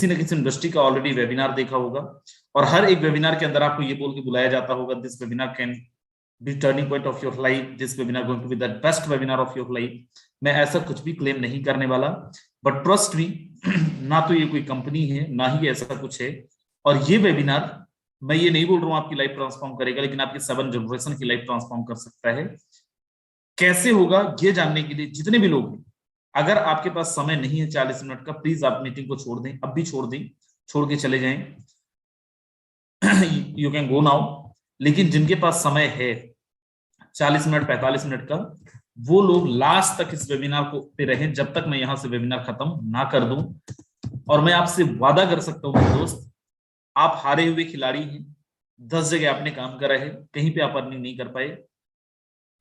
किसी न किसी इंडस्ट्री का ऑलरेडी वेबिनार देखा होगा, और हर एक वेबिनार के अंदर आपको ये बोल के बुलाया जाता होगा, this webinar can be turning point of your life, this webinar going to be the best webinar of your life. मैं ऐसा कुछ भी क्लेम नहीं करने वाला, बट ट्रस्ट मी, ना तो ये कोई कंपनी है, ना ही ऐसा कुछ है। और ये वेबिनार, मैं ये नहीं बोल रहा हूं आपकी लाइफ ट्रांसफॉर्म करेगा, लेकिन आपकी 7 जनरेशन की लाइफ ट्रांसफॉर्म कर सकता है। कैसे होगा ये जानने के लिए जितने भी लोग हैं, अगर आपके पास समय नहीं है 40 मिनट का, प्लीज आप मीटिंग को छोड़ दें, अब भी छोड़ दें, छोड़ के चले जाएं। You can go now. लेकिन जिनके पास समय है 40 मिनट 45 मिनट का, वो लोग लास्ट तक इस वेबिनार को पे रहें, जब तक मैं यहां से वेबिनार खत्म ना कर दूं। और मैं आपसे वादा कर सकता हूं मेरे दोस्त, आप हारे हुए खिलाड़ी हैं। 10 जगह आपने काम करा है, कहीं पे आप अर्निंग नहीं कर पाए।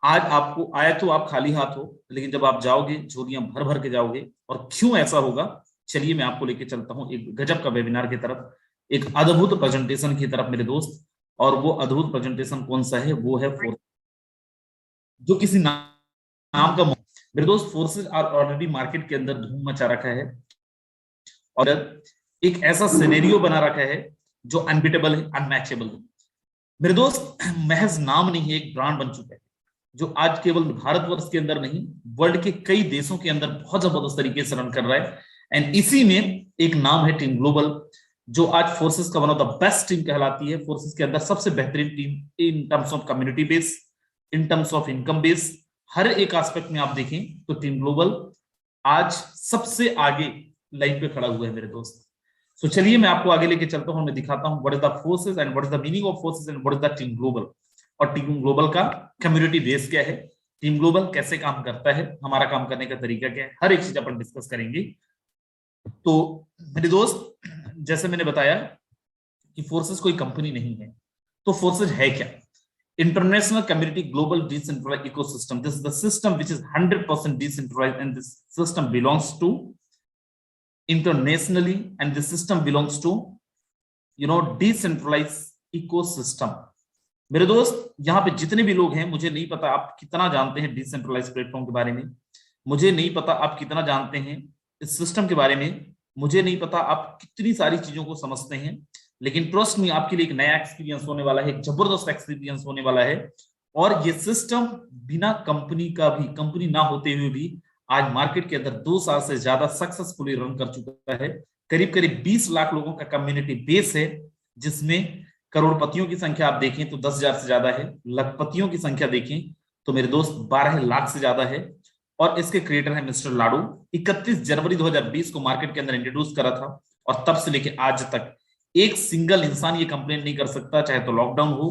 आज आपको आया तो आप खाली हाथ हो, लेकिन जब आप जाओगे झोलियां भर भर के जाओगे। और क्यों ऐसा होगा, चलिए मैं आपको लेके चलता हूं एक गजब का वेबिनार की तरफ, एक अद्भुत प्रेजेंटेशन की तरफ मेरे दोस्त। और वो अद्भुत प्रेजेंटेशन कौन सा है, वो है फोर्स, जो किसी नाम का मेरे दोस्त, फोर्सेस आर ऑलरेडी मार्केट के अंदर धूम मचा रखा है, और एक ऐसा सिनेरियो बना रखा है जो अनबीटेबल है, अनमैचेबल है मेरे दोस्त। महज नाम नहीं है, एक ब्रांड बन चुका है, जो आज केवल भारतवर्ष के अंदर नहीं, वर्ल्ड के कई देशों के अंदर बहुत जबरदस्त तरीके से रन कर रहा है। एंड इसी में एक नाम है टीम ग्लोबल, जो आज फोर्सेस का one of the best team कहलाती है। फोर्सेस के अंदर सबसे बेहतरीन team in terms of community base, in terms of income base, हर एक एस्पेक्ट में आप देखें तो टीम ग्लोबल आज सबसे आगे लाइन पे खड़ा हुआ है मेरे दोस्त। तो चलिए मैं आपको आगे लेके चलता हूं, मैं दिखाता हूं what is the forces and what is the meaning of forces and what is the team global, और टीम ग्लोबल का कम्युनिटी बेस क्या है, टीम ग्लोबल कैसे काम करता है, हमारा काम करने का तरीका क्या है, हर एक चीज अपन डिस्कस करेंगे। तो मेरे दोस्त, जैसे मैंने बताया कि फोर्सेस कोई कंपनी नहीं है, तो फोर्सेस है क्या? International community global decentralized ecosystem, this is the system which is 100% decentralized, and this system belongs to internationally, and the system belongs to decentralized ecosystem। मेरे दोस्त, यहाँ पे जितने भी लोग हैं, मुझे नहीं पता आप कितना जानते हैं डिसेंट्रलाइज प्लेटफॉर्म के बारे में, मुझे नहीं पता आप कितना जानते हैं इस सिस्टम के बारे में, मुझे नहीं पता आप कितनी सारी चीजों को समझते हैं, लेकिन ट्रस्ट में आपके लिए एक नया एक्सपीरियंस होने वाला है, एक जबरदस्त एक्सपीरियंस होने वाला है। और ये सिस्टम बिना कंपनी का भी, कंपनी ना होते हुए भी, आज मार्केट के अंदर 2 साल से ज्यादा सक्सेसफुली रन कर चुका है। करीब करीब 20 लाख लोगों का कम्युनिटी बेस है, जिसमें करोड़पतियों की संख्या आप देखें तो 10,000 से ज्यादा है, लखपतियों की संख्या देखें तो मेरे दोस्त 12 लाख से ज्यादा है। और इसके क्रिएटर है मिस्टर लाडू। 31 जनवरी 2020 को मार्केट के अंदर इंट्रोड्यूस करा था, और तब से लेकर आज तक एक सिंगल इंसान ये कंप्लेन नहीं कर सकता, चाहे तो लॉकडाउन हो,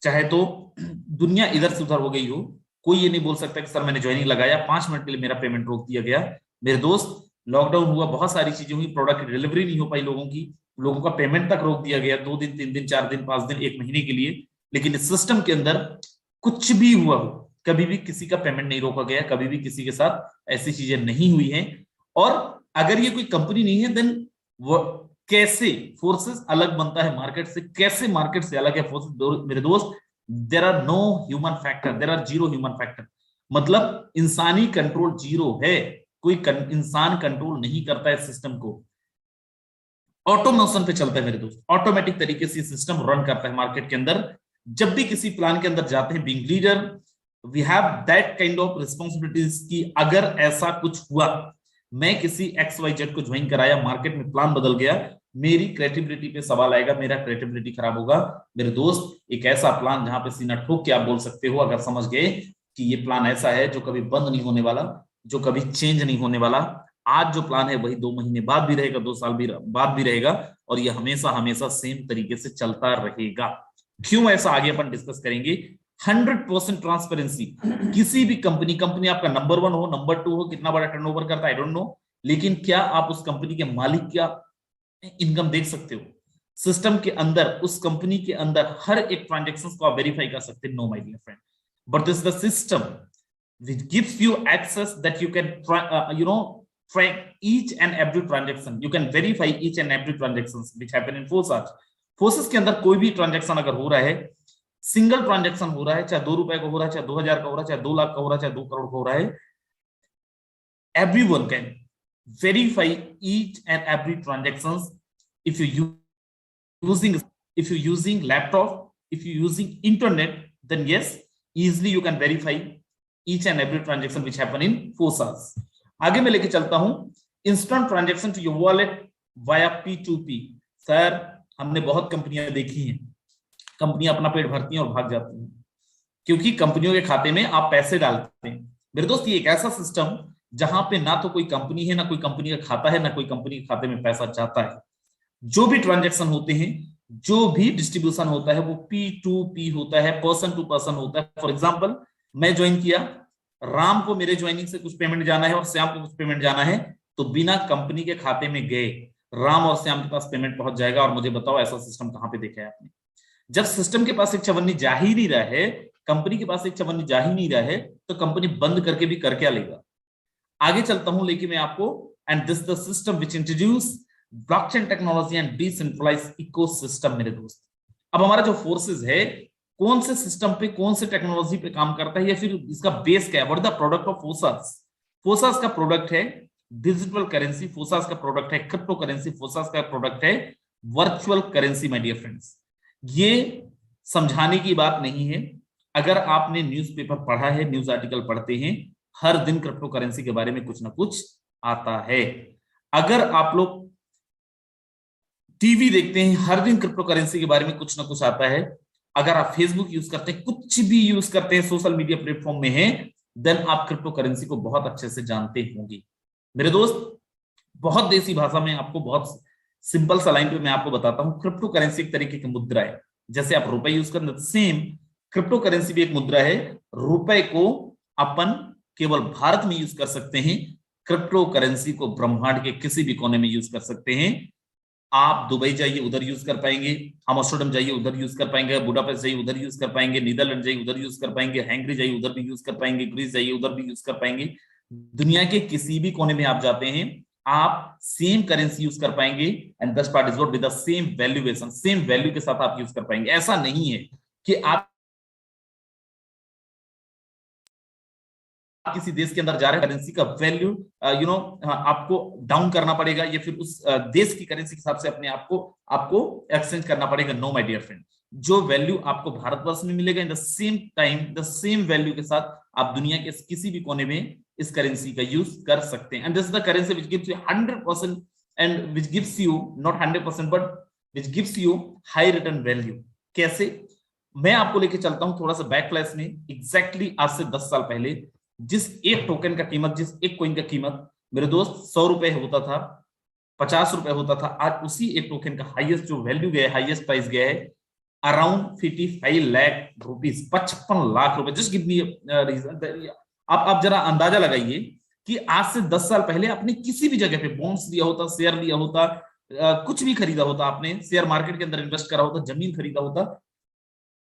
चाहे तो दुनिया इधर से उधर हो गई हो, कोई ये नहीं बोल सकता कि सर मैंने ज्वाइनिंग लगाया 5 मिनट के लिए मेरा पेमेंट रोक दिया गया। मेरे दोस्त, लॉकडाउन हुआ, बहुत सारी चीजें हुई, प्रोडक्ट की डिलीवरी नहीं हो पाई लोगों की, लोगों का पेमेंट तक रोक दिया गया 2 दिन 3 दिन 4 दिन 5 दिन 1 महीने के लिए। लेकिन इस सिस्टम के अंदर कुछ भी हुआ हो, कभी भी किसी का पेमेंट नहीं रोका गया, कभी भी किसी के साथ ऐसी चीजें नहीं हुई हैं। और अगर ये कोई कंपनी नहीं है, देन वो कैसे फोर्सेस अलग बनता है मार्केट से, कैसे मार्केट से अलग है फोर्सेस? मेरे दोस्त, there are no human factor, there are 0 human factor, मतलब इंसानी कंट्रोल 0 है, कोई इंसान कंट्रोल नहीं करता है सिस्टम को, ऑटोमेशन पे चलता है मेरे दोस्त, ऑटोमेटिक तरीके से सिस्टम रन करता है मार्केट के अंदर। जब भी किसी प्लान के अंदर जाते हैं, being leader we have that kind of responsibilities कि अगर ऐसा कुछ हुआ, मैं किसी XYZ को ज्वाइन कराया, मार्केट में प्लान बदल गया, मेरी क्रेडिबिलिटी पे सवाल आएगा, मेरा क्रेडिबिलिटी खराब होगा। मेरे दोस्त, एक ऐसा प्लान जहां पे सीना ठोक के आप बोल सकते हो, अगर समझ गए कि ये प्लान ऐसा है जो कभी बंद नहीं होने वाला, जो कभी चेंज नहीं होने वाला, आज जो प्लान है वही 2 महीने बाद भी रहेगा, 2 साल भी बाद भी रहेगा, और ये हमेशा हमेशा सेम तरीके से चलता रहेगा। क्यों ऐसा, आगे अपन डिस्कस करेंगे। 100% ट्रांसपेरेंसी, किसी भी कंपनी आपका नंबर 1 हो, नंबर 2 हो, कितना बड़ा टर्नओवर करता है आई डोंट नो, लेकिन क्या आप उस कंपनी के मालिक का इनकम देख सकते हो? सिस्टम के अंदर, उस कंपनी के अंदर हर एक ट्रांजेक्शन को आप वेरीफाई कर सकते हैं। No my dear friend, but this the system which gives you access that you can track each and every transaction, you can verify each and every transactions which happen in forces के अंदर कोई भी transaction अगर हो रहा है, single transaction हो रहा है, चाहे 2 रुपए का हो रहा है, चाहे 2,000 का हो रहा है, चाहे 2 लाख का हो रहा है, चाहे 2 करोड़ का हो रहा है, everyone can verify each and every transactions. If you using laptop, if you using internet, then yes, easily you can verify each and every transaction which happen in FOSAs. आगे मैं लेके चलता हूं instant transaction to your wallet via P2P. Sir हमने बहुत कंपनियां देखी हैं, कंपनियां अपना पेट भरती हैं और भाग जाती हैं क्योंकि कंपनियों के खाते में आप पैसे डालते हैं। मेरे दोस्त ये एक ऐसा सिस्टम जहां पे ना तो कोई कंपनी है, ना कोई कंपनी का खाता है, ना कोई कंपनी के खाते में पैसा जाता है। जो भी ट्रांजैक्शन होते हैं, जो भी डिस्ट्रीब्यूशन होता है वो P2P होता है, पर्सन टू पर्सन होता है। फॉर एग्जांपल मैं ज्वाइन किया, राम को मेरे ज्वाइनिंग से कुछ पेमेंट जाना है और श्याम को कुछ पेमेंट जाना है, तो बिना कंपनी के खाते में गए राम और श्याम के पास पेमेंट पहुंच जाएगा। और मुझे बताओ ऐसा सिस्टम कहां पे देखा है आपने? जब सिस्टम के पास एक चवन्नी जा ही नहीं रहा है, कंपनी के पास एक चवन्नी जा ही नहीं रहा है, तो कंपनी बंद करके भी कर क्या लेगा? आगे चलता हूं लेकिन मैं आपको, and this the system which introduce blockchain technology and decentralized ecosystem. मेरे दोस्त, अब हमारा जो फोर्सेस है कौन से सिस्टम पे, कौन से टेक्नोलॉजी पे काम करता है, या फिर इसका बेस क्या है? What is the product of फोसास? फोसास का प्रोडक्ट है डिजिटल करेंसी, फोसास का प्रोडक्ट है क्रिप्टो करेंसी, फोसास का प्रोडक्ट है virtual currency. My dear friends, ये समझाने की बात नहीं है। अगर आपने न्यूज़पेपर पढ़ा है, न्यूज आर्टिकल पढ़ते हैं, हर दिन क्रिप्टो करेंसी के बारे में कुछ ना कुछ आता है। अगर आप लोग टीवी देखते हैं, हर दिन क्रिप्टो करेंसी के बारे में कुछ ना कुछ आता है। अगर आप फेसबुक यूज करते हैं, कुछ भी यूज करते हैं, सोशल मीडिया प्लेटफॉर्म में है, देन आप क्रिप्टो करेंसी को बहुत अच्छे से जानते होंगे। मेरे दोस्त, बहुत देसी भाषा में आपको, बहुत सिंपल सा लाइन पे मैं आपको बताता हूं, क्रिप्टो करेंसी एक तरीके की मुद्रा है। जैसे आप रुपए यूज करते हैं, सेम क्रिप्टो करेंसी भी एक मुद्रा है। रुपए को अपन केवल भारत में यूज कर सकते हैं, क्रिप्टो करेंसी को ब्रह्मांड के किसी भी कोने में यूज कर सकते हैं। आप दुबई जाइए उधर यूज कर पाएंगे, एम्स्टर्डम जाइए उधर यूज कर पाएंगे, बुडापेस्ट जाइए उधर यूज कर पाएंगे, नीदरलैंड जाइए उधर यूज कर पाएंगे, हैंगरी जाइए उधर भी यूज कर पाएंगे, ग्रीस जाइए उधर भी यूज कर पाएंगे। दुनिया के किसी भी कोने में आप जाते हैं, आप सेम करेंसी यूज कर पाएंगे, and best part is what, with the same valuation, same value के साथ आप यूज कर पाएंगे। ऐसा नहीं है कि आप किसी देश के अंदर जा रहे हैं, करेंसी का वैल्यू आपको डाउन करना पड़ेगा, या फिर उस देश की करेंसी के हिसाब से अपने आपको एक्सचेंज करना पड़ेगा। नो माय डियर फ्रेंड, जो वैल्यू आपको भारतवर्ष में मिलेगा, in the same time, the same value के साथ आप दुनिया के किसी भी कोने में इस करेंसी का यूज कर सकते हैं। And this is the currency which gives you 100% and which gives you not 100% but which gives you high return value. कैसे? मैं आपको लेके चलता हूं थोड़ा सा बैक फ्लैश में। एग्जैक्टली आज से 10 साल पहले जिस एक टोकन का कीमत, जिस एक कॉइन का कीमत मेरे दोस्त 100 रुपए होता था, 50 रुपए होता था, आज उसी एक टोकन का हाईएस्ट जो वैल्यू गया है, हाईएस्ट प्राइस गया है अराउंड 55 लाख रुपीस, 55 लाख रुपए। Just give me reason. आप जरा अंदाजा लगाइए कि आज से 10 साल पहले आपने किसी भी जगह पे बॉन्ड्स लिया होता, शेयर लिया होता, कुछ भी खरीदा होता, आपने शेयर मार्केट के अंदर इन्वेस्ट करा होता, जमीन खरीदा होता,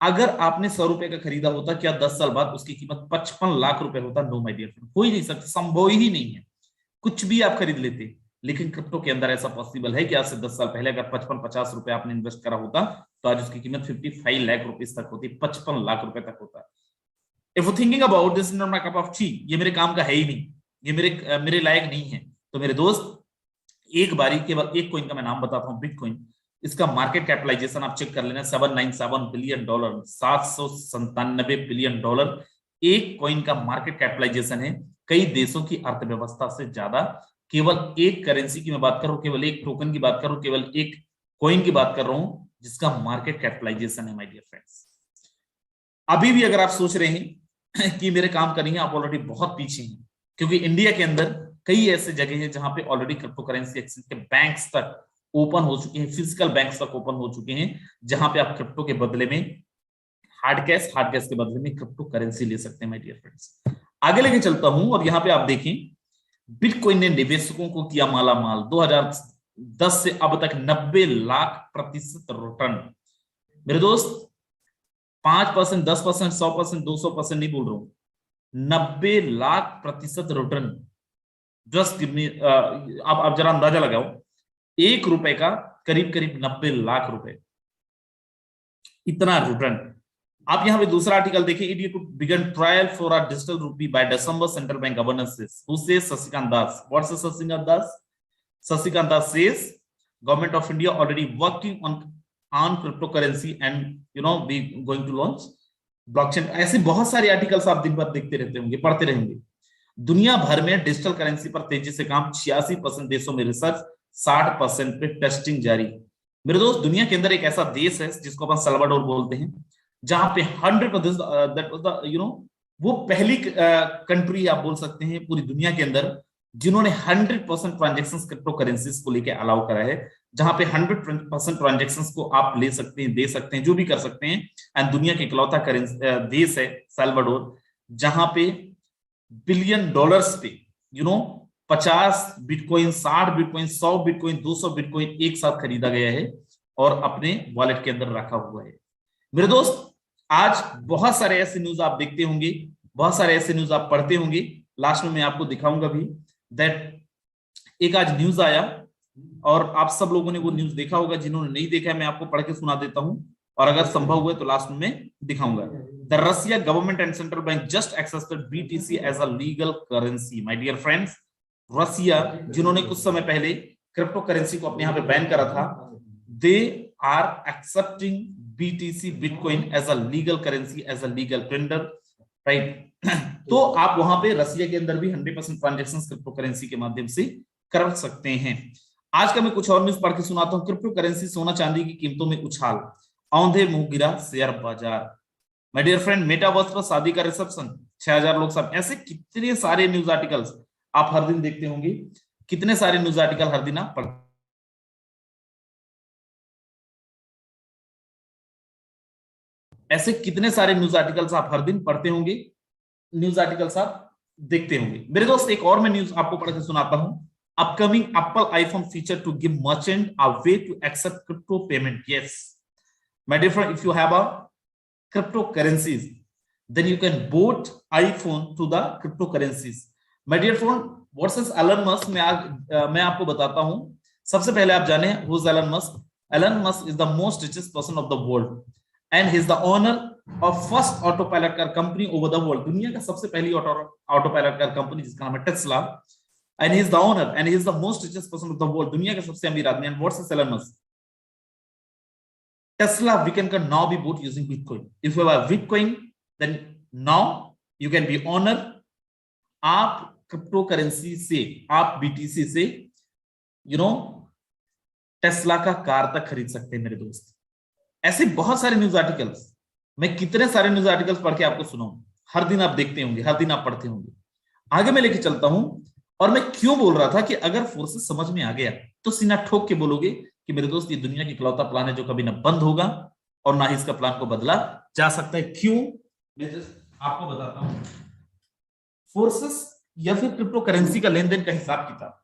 अगर आपने 100 रुपए का खरीदा होता, क्या 10 साल बाद उसकी कीमत 55 लाख रुपए होता? नो माय डियर फ्रेंड, हो ही नहीं सकता, संभव ही नहीं है। कुछ भी आप खरीद लेते, लेकिन क्रिप्टो के अंदर ऐसा पॉसिबल है कि आज से 10 साल पहले अगर 55-50 रुपए आपने इन्वेस्ट करा होता, तो आज उसकी कीमत 55 लाख रुपीस तक होती, 55 लाख रुपए तक होता। If you thinking about this, not my cup of T, ये मेरे काम का है ही नहीं, ये मेरे लायक नहीं है। तो मेरे दोस्त, एक बारी केवल एक कॉइन का मैं नाम बताता हूं, बिटकॉइन। इसका मार्केट कैपिटलाइजेशन आप चेक कर लेना, $797 बिलियन, $797 बिलियन एक कॉइन का मार्केट कैपिटलाइजेशन है। कई देशों की अर्थव्यवस्था से ज्यादा। केवल एक करेंसी की मैं बात कर रहा हूं, केवल एक टोकन की बात कर रहा हूं, केवल एक कॉइन की बात कर रहा हूं जिसका मार्केट कैपिटलाइजेशन है। माय डियर फ्रेंड्स, अभी भी अगर आप सोच रहे हैं कि मेरे काम का नहीं है, आप ऑलरेडी बहुत पीछे हैं, क्योंकि इंडिया के अंदर कई ऐसे जगह हैं जहां पे ऑलरेडी क्रिप्टो करेंसी एक्सचेंज के बैंक्स तक ओपन हो चुके हैं, फिजिकल बैंक्स तक ओपन हो चुके हैं, जहां पे आप क्रिप्टो के बदले में हार्ड कैश के बदले में क्रिप्टो करेंसी ले सकते हैं। माय डियर फ्रेंड्स, आगे लेके चलता हूं और यहां पे आप देखें, बिटकॉइन ने निवेशकों को किया माला माल। 2010 से अब तक 90 लाख % रिटर्न। मेरे दोस्त, 5%, 10%, 100%, 200% नहीं बोल रहा हूं, 90 लाख % रिटर्न। जस्ट गिव मी, आप जरा अंदाजा लगाओ, 1 रुपए का करीब 90 लाख रुपए, इतना रिटर्न। आप यहां पे दूसरा आर्टिकल देखिए, India could begin trial for a digital rupee by December, central bank governor says. Who says? Sasikanth Das. What says Sasikanth Das? Sasikanth Das says government of India already working on cryptocurrency and we going to launch blockchain. ऐसे बहुत सारे articles आप दिन भर देखते रहते होंगे, पढ़ते रहेंगे। दुनिया भर में डिजिटल करेंसी पर तेजी से काम, 86% देशों में रिसर्च, 60% पे टेस्टिंग जारी। मेरे दोस्त, दुनिया के अंदर एक ऐसा देश है जिसको अपन सल्वाडोर बोलते हैं, जहां पे 100% वो पहली कंट्री आप बोल सकते हैं पूरी दुनिया के अंदर जिन्होंने 100% ट्रांजेक्शंस क्रिप्टो करेंसीज को लेके अलाउ करा है, जहां पे 100% ट्रांजेक्शंस को आप ले सकते हैं, दे सकते हैं, जो भी कर सकते हैं। एंड दुनिया के इकलौता देश है सल्वाडोर, जहां पे बिलियन डॉलर्स पे 50 बिटकॉइन, 60 बिटकॉइन, 100 बिटकॉइन, 200 बिटकॉइन एक साथ खरीदा गया है और अपने वॉलेट के अंदर रखा हुआ है। मेरे दोस्त, आज बहुत सारे ऐसे न्यूज आप देखते होंगे, बहुत सारे ऐसे न्यूज आप पढ़ते होंगे। लास्ट में मैं आपको दिखाऊंगा भी दैट एक आज न्यूज आया और आप सब लोगों ने वो न्यूज देखा होगा। जिन्होंने नहीं देखा है मैं आपको पढ़ के सुना देता हूं, और अगर संभव हुए तो लास्ट में दिखाऊंगा। The Russia government and central bank just accepted BTC as a legal currency. My dear friends, Russia जिन्होंने कुछ समय पहले क्रिप्टो करेंसी को अपने यहाँ पे बैन करा था, they are accepting BTC bitcoin as a legal currency, as a legal tender, right. तो आप वहां पे रसिया के अंदर भी 100% ट्रांजेक्शंस क्रिप्टो करेंसी के माध्यम से कर सकते हैं। आज का मैं कुछ और न्यूज पढ़ के सुनाता हूं। क्रिप्टो करेंसी, सोना चांदी की कीमतों में उछाल, औंधे मुंह गिरा शेयर बाजार। माय डियर फ्रेंड, मेटावर्स पर शादी का रिसेप्शन, 6000 लोग सब। ऐसे कितने सारे न्यूज आर्टिकल्स आप हर दिन देखते होंगे, कितने सारे न्यूज आर्टिकल हर दिन आप पढ़ते, ऐसे कितने सारे न्यूज आर्टिकल्स आप हर दिन पढ़ते होंगे, न्यूज आर्टिकल्स आप देखते होंगे। मेरे दोस्त, एक और मैं न्यूज आपको पढ़ के सुनाता हूं। Upcoming Apple iPhone feature to give merchant a way to accept crypto payment. Yes my dear friend, if you have a cryptocurrencies, then you can boot iPhone to the cryptocurrencies. My dear friend, what is Elon Musk? मैं आपको बताता हूं। सबसे पहले आप जाने who is Elon Musk. Elon Musk is the most richest person of the world, and he is the owner of first autopilot car company over the world. दुनिया का सबसे पहली autopilot car company जिसका नाम है Tesla, and he is the owner and he is the most richest person of the world. दुनिया का सबसे अमीर आदमी। And what is Elon Musk? Tesla weekend can now be bought using Bitcoin. If you have Bitcoin, then now you can be owner. आप crypto currency से, आप BTC से Tesla का कार तक खरीद सकते हैं। मेरे दोस्त, ऐसे बहुत सारे न्यूज आर्टिकल्स, मैं कितने सारे न्यूज आर्टिकल्स पढ़ के आपको सुनाऊं, हर दिन आप देखते होंगे, हर दिन आप पढ़ते होंगे। आगे मैं लेके चलता हूं, और मैं क्यों बोल रहा था कि अगर फोर्सेस समझ में आ गया तो सीना ठोक के बोलोगे कि मेरे दोस्त, ये दुनिया की इकलौता प्लान है जो कभी ना बंद होगा और ना ही इसका प्लान को बदला जा सकता है। क्यों, मैं आपको बताता हूं। फोर्सेस या फिर क्रिप्टो करेंसी का लेन देन का हिसाब किताब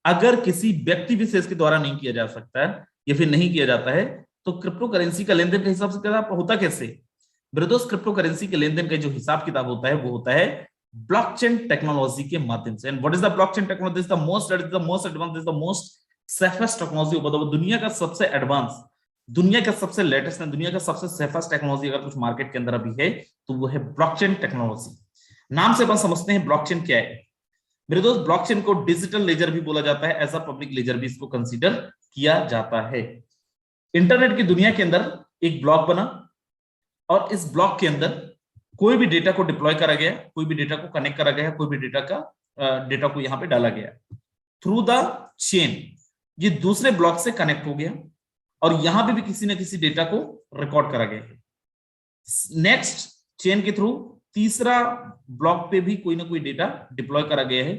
अगर किसी व्यक्ति विशेष के द्वारा नहीं किया जा सकता है या फिर नहीं किया जाता है, तो क्रिप्टो करेंसी का लेन देन का हिसाब किताब होता कैसे? मेरे दोस्त, क्रिप्टो करेंसी के लेन देन का जो हिसाब किताब होता है वो होता है ब्लॉकचेन टेक्नोलॉजी के माध्यम से। And what is the blockchain technology? The most advance, is the most safest technology over the world. दुनिया का सबसे एडवांस, दुनिया का सबसे लेटेस्ट, दुनिया का सबसे सेफेस्ट टेक्नोलॉजी अगर कुछ मार्केट के अंदर अभी है तो वो है ब्लॉकचेन टेक्नोलॉजी। नाम से अपन समझते हैं ब्लॉकचेन क्या है। मेरे दोस्त, ब्लॉकचेन को डिजिटल लेजर भी बोला जाता है, एज अ पब्लिक लेजर भी इसको कंसीडर किया जाता है। इंटरनेट की दुनिया के अंदर एक ब्लॉक बना और इस ब्लॉक के अंदर कोई भी डेटा को डिप्लॉय करा गया, कोई भी डेटा को कनेक्ट करा गया, कोई भी डेटा को यहां पे डाला गया थ्रू द चेन। ये दूसरे ब्लॉक से कनेक्ट हो गया और यहां पे भी किसी न किसी डेटा को रिकॉर्ड करा गया है। नेक्स्ट चेन के थ्रू तीसरा ब्लॉक पे भी कोई ना कोई डेटा डिप्लॉय करा गया है।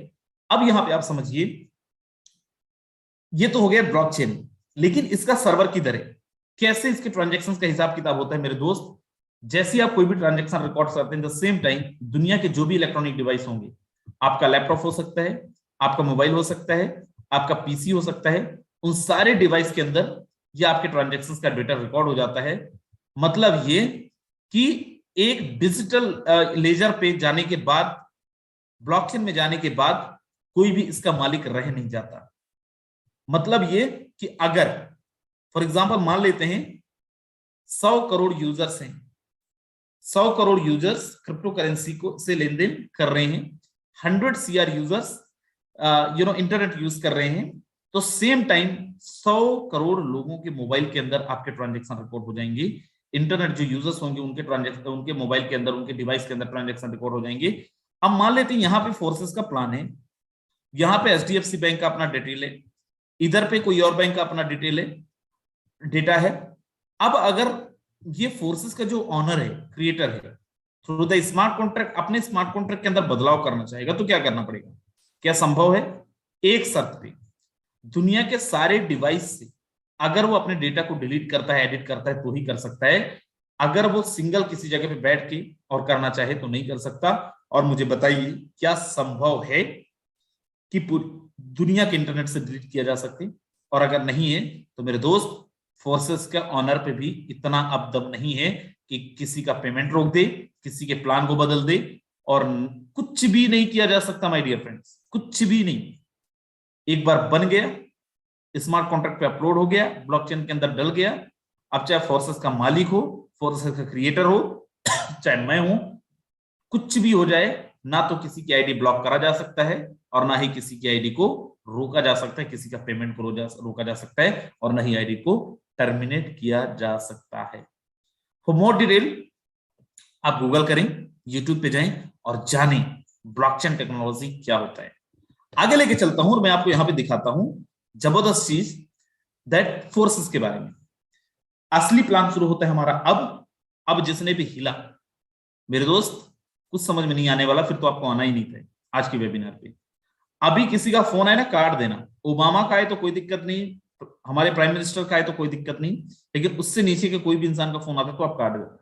अब यहां पे आप समझिए, ये तो हो गया ब्लॉकचेन, लेकिन इसका सर्वर किधर है, कैसे इसके ट्रांजैक्शंस का हिसाब किताब होता है? मेरे दोस्त, जैसे आप कोई भी ट्रांजैक्शन रिकॉर्ड करते हैं, द सेम टाइम दुनिया के जो भी इलेक्ट्रॉनिक डिवाइस होंगे, आपका लैपटॉप हो सकता है, आपका मोबाइल हो सकता है, आपका पीसी हो सकता है, उन सारे डिवाइस के अंदर ये आपके ट्रांजैक्शंस का डेटा रिकॉर्ड हो जाता है। मतलब ये कि एक डिजिटल लेजर पे जाने के बाद, ब्लॉकचेन में जाने के बाद कोई भी इसका मालिक रह नहीं जाता। मतलब ये कि अगर फॉर एग्जांपल मान लेते हैं 100 करोड़ यूजर्स हैं, 100 करोड़ यूजर्स क्रिप्टो करेंसी को से लेन देन कर रहे हैं, 100 CR यूजर्स इंटरनेट यूज कर रहे हैं, तो सेम टाइम 100 करोड़ लोगों के मोबाइल के अंदर आपके ट्रांजेक्शन रिकॉर्ड हो जाएंगे। इंटरनेट जो यूजर्स होंगे उनके ट्रांजेक्शन, उनके मोबाइल के अंदर, उनके डिवाइस के अंदर ट्रांजेक्शन रिकॉर्ड हो जाएंगे। अब मान लेते हैं यहाँ पे फोर्सेस का प्लान है, यहाँ पे एचडीएफसी बैंक का अपना डिटेल है, इधर पे कोई और बैंक का अपना डिटेल है, डेटा है। अब अगर ये फोर्सेस का जो ऑनर है, क्रिएटर है, थ्रू द स्मार्ट कॉन्ट्रैक्ट अपने स्मार्ट कॉन्ट्रैक्ट के अंदर बदलाव करना चाहेगा तो क्या करना पड़ेगा? क्या संभव है? एक शर्त पे, दुनिया के सारे डिवाइस से अगर वो अपने डेटा को डिलीट करता है, एडिट करता है तो ही कर सकता है। अगर वो सिंगल किसी जगह पे बैठ के और करना चाहे तो नहीं कर सकता। और मुझे बताइए क्या संभव है कि पूरी दुनिया के इंटरनेट से डिलीट किया जा सके? और अगर नहीं है तो मेरे दोस्त, फोर्सेस के ऑनर पे भी इतना अब दम नहीं है कि किसी का पेमेंट रोक दे, किसी के प्लान को बदल दे, और कुछ भी नहीं किया जा सकता माय डियर फ्रेंड्स, कुछ भी नहीं। एक बार बन गया, स्मार्ट कॉन्ट्रैक्ट पे अपलोड हो गया, ब्लॉकचेन के अंदर डल गया। अब चाहे फोर्सेस का मालिक हो, फोर्सेस का क्रिएटर हो, चाहे मैं हूं, कुछ भी हो जाए, ना तो किसी की आईडी ब्लॉक करा जा सकता है और ना ही किसी की आईडी को रोका जा सकता है, किसी का पेमेंट को रोका जा सकता है, और ना ही आईडी को टर्मिनेट किया जा सकता है। फॉर मोर डिटेल आप गूगल करें, यूट्यूब पे जाएं और जानें ब्लॉकचेन टेक्नोलॉजी क्या होता है। आगे लेके चलता हूं और मैं आपको यहां पे दिखाता हूं जबरदस्त चीज, दैट फोर्सेस के बारे में। असली प्लान शुरू होता है हमारा अब जिसने भी हिला, मेरे दोस्त कुछ समझ में नहीं आने वाला, फिर तो आपको आना ही नहीं था आज के वेबिनार पे। अभी किसी का फोन आए ना, काट देना। ओबामा का है तो कोई दिक्कत नहीं, हमारे प्राइम मिनिस्टर का है तो कोई दिक्कत नहीं, लेकिन उससे नीचे के कोई भी इंसान का फोन आता है तो आप काट दो।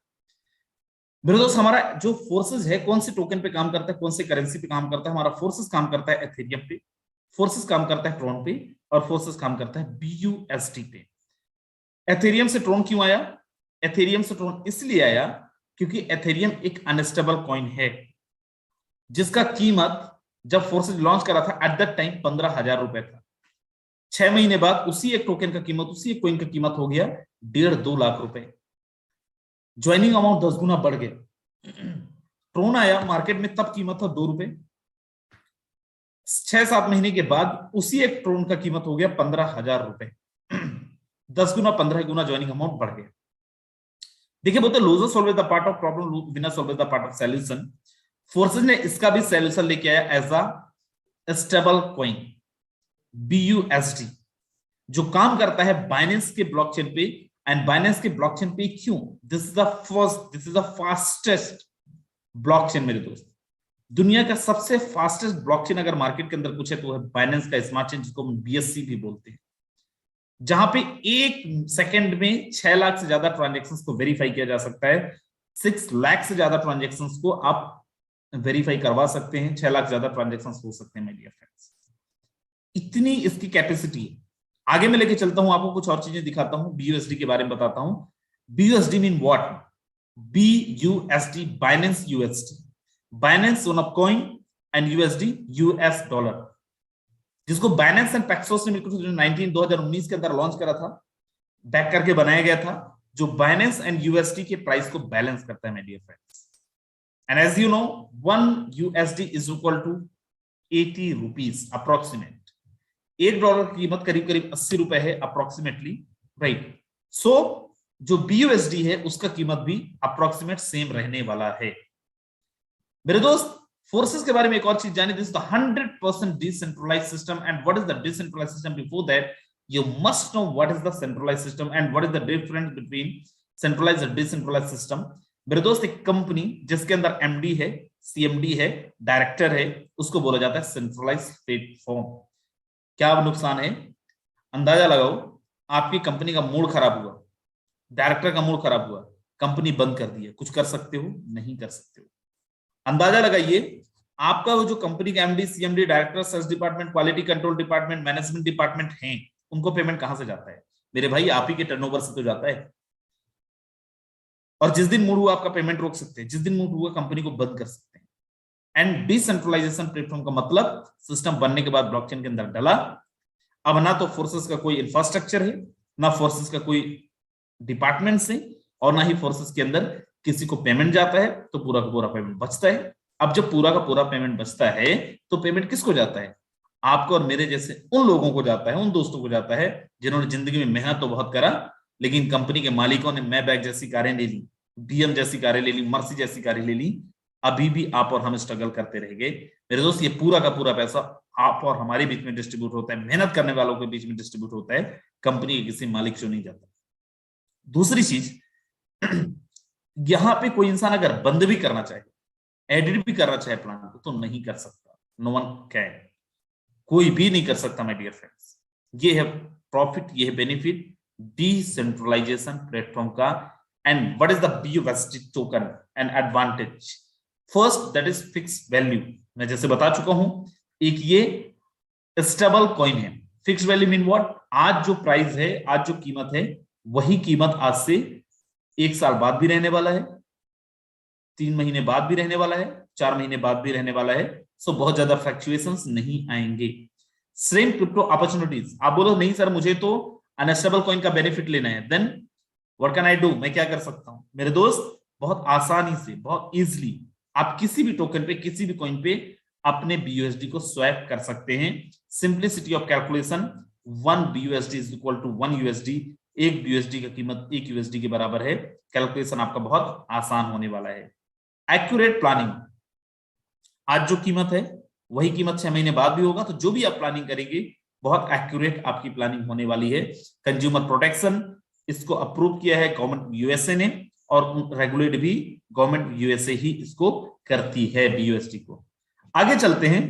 मेरे दोस्त, हमारा जो फोर्सेस है कौन से टोकन पे काम करता है, कौन से करेंसी पे काम करता है? हमारा फोर्सेस काम करता है एथेरियम पे, फोर्सेस काम करता है ट्रोन पे, और फोर्सेस काम करता है BUSD पे। एथेरियम से ट्रोन क्यों आया? एथेरियम से ट्रोन इसलिए आया क्योंकि एथेरियम एक अनस्टेबल कॉइन है जिसका कीमत जब फोर्सेस लॉन्च करा था एट दैट टाइम 15,000 रुपए था। 6 महीने बाद उसी एक टोकन का कीमत, उसी एक कॉइन का कीमत हो गया 1.5-2 लाख रुपए। ज्वाइनिंग अमाउंट 10 गुना बढ़ गया। ट्रोन आया मार्केट में, तब कीमत था 2 रुपए। 6-7 महीने के बाद उसी एक ट्रोन का कीमत हो गया 15,000 रुपए। 10 गुना 15 गुना ज्वाइनिंग अमाउंट बढ़ गया। देखिए, बोलते losers always the part of problem, winners always the part of solution. Forsage ने इसका भी सॉल्यूशन लेके आया as a stable coin BUSD, जो काम करता है बाइनेंस के ब्लॉकचेन पे। एंड बाइनेंस के ब्लॉकचेन पे क्यों? This is the fastest blockchain मेरे दोस्त। दुनिया का सबसे फास्टेस्ट ब्लॉकचेन अगर मार्केट के अंदर कुछ है तो है बाइनेंस का स्मार्ट चेन, जिसको हम BSC भी बोलते हैं, जहां पे 1 सेकंड में 6 लाख से ज्यादा ट्रांजैक्शंस को वेरीफाई किया जा सकता है। 6 लाख से ज्यादा ट्रांजैक्शंस को आप वेरीफाई करवा सकते हैं, 6 लाख ज्यादा ट्रांजैक्शंस हो सकते हैं माय डियर फ्रेंड्स। इतनी इसकी कैपेसिटी है। आगे मैं लेके चलता हूं, आपको कुछ और चीजें दिखाता हूं, BUSD के बारे में बताता हूं। BUSD mean what? BUSD, Binance USD, Binance one of coin, and USD US dollar, जिसको बाइनेंस एंड पैक्सोस ने मिलकर 2019 के अंदर लॉन्च करा था, बैक करके बनाया गया था, जो बाइनेंस एंड USD के प्राइस को बैलेंस करता है my dear friends. And as you know 1 USD is equal to 80 rupees approximate. $1 की कीमत करीब करीब 80 रुपए है अप्रोक्सीमेटली, राइट? सो जो BUSD है उसका कीमत भी अप्रोक्सीमेट सेम रहने वाला है। मेरे दोस्त, फोर्सेस के बारे में एक और चीज जानिए, this is the 100% decentralized system. And what is the decentralized system? Before that you must know what is the centralized system and what is the difference between centralized and decentralized system. मेरे दोस्त, एक company जिसके अंदर MD है, CMD है, director है, उसको बोला जाता है सेंट्रलाइज्ड प्लेटफॉर्म। क्या नुकसान है? अंदाजा लगाओ, आपकी कंपनी का मूड खराब हुआ, डायरेक्टर का मूड खराब हुआ, कंपनी बंद कर दी है, कुछ कर सकते हो? नहीं कर सकते हो। अंदाजा लगाइए, आपका वो जो कंपनी का MD, CMD, director, sales department, quality control department, management department हैं, उनको पेमेंट कहां से जाता है? मेरे भाई, आप ही के टर्नओवर से तो जाता है। और जिस दिन मूड हुआ आपका पेमेंट रोक सकते हैं, जिस दिन मूड हुआ कंपनी को बंद कर सकते हैं। एंड डिसेंट्रलाइजेशन प्लेटफॉर्म का मतलब, सिस्टम बनने के बाद ब्लॉकचेन के अंदर डला, अब ना तो फोर्सेस का कोई इंफ्रास्ट्रक्चर है, ना फोर्सेस का कोई डिपार्टमेंट है, और ना ही फोर्सेस के अंदर किसी को पेमेंट जाता है तो पूरा का पूरा पेमेंट बचता है। अब जब पूरा का पूरा पेमेंट बचता है तो पेमेंट किसको जाता है? आपको और मेरे जैसे उन लोगों को जाता है, उन दोस्तों को जाता है जिन्होंने जिंदगी में मेहनत तो बहुत करा, लेकिन कंपनी के मालिकों ने मैबैक जैसी कारें ले ली, बीएम जैसी कारें ले ली, मर्सी जैसी कारें ले ली, अभी भी आप और हम स्ट्रगल करते रहेंगे। मेरे दोस्त, ये पूरा का पूरा पैसा आप और हमारे बीच में डिस्ट्रीब्यूट होता है, मेहनत करने वालों के बीच में डिस्ट्रीब्यूट होता है, कंपनी के किसी मालिक से नहीं जाता। दूसरी चीज, यहां पे कोई इंसान अगर बंद भी करना चाहे, एडिट भी करना चाहे प्लान को, तो नहीं कर सकता। नो वन कैन, कोई भी नहीं कर सकता माय डियर फ्रेंड्स। ये है प्रॉफिट, ये है बेनिफिट डिसेंट्रलाइजेशन प्लेटफॉर्म का। And what is the BUSD token and advantage? First, that is fix value. मैं जैसे बता चुका हूं, एक ये स्टेबल कॉइन है। Fix value mean what? आज जो प्राइस है, आज जो कीमत है, वही कीमत आज से 1 साल बाद भी रहने वाला है, 3 महीने बाद भी रहने वाला है, 4 महीने बाद भी रहने वाला है। सो बहुत ज्यादा फ्लक्चुएशंस नहीं आएंगे। सेम क्रिप्टो अपॉर्चुनिटीज, आप बोलो नहीं सर मुझे तो अनस्टेबल कॉइन का बेनिफिट लेना है, then what can I do? मैं क्या कर सकता हूं? मेरे दोस्त, बहुत आसानी से, बहुत इजीली आप किसी भी टोकन पे, किसी भी कॉइन पे अपने BUSD को स्वैप कर सकते हैं। Simplicity of calculation, 1 BUSD is equal to 1 USD। एक BUSD की कीमत 1 USD के बराबर है। कैलकुलेशन आपका बहुत आसान होने वाला है। एक्यूरेट प्लानिंग, आज जो कीमत है वही कीमत 6 महीने बाद भी होगा, तो जो भी आप प्लानिंग करेंगे बहुत एक्यूरेट आपकी प्लानिंग होने वाली है। कंज्यूमर प्रोटेक्शन, इसको अप्रूव किया है गवर्नमेंट USA ने, और रेगुलेट भी गवर्नमेंट USA ही इसको करती है BUSD को। आगे चलते हैं।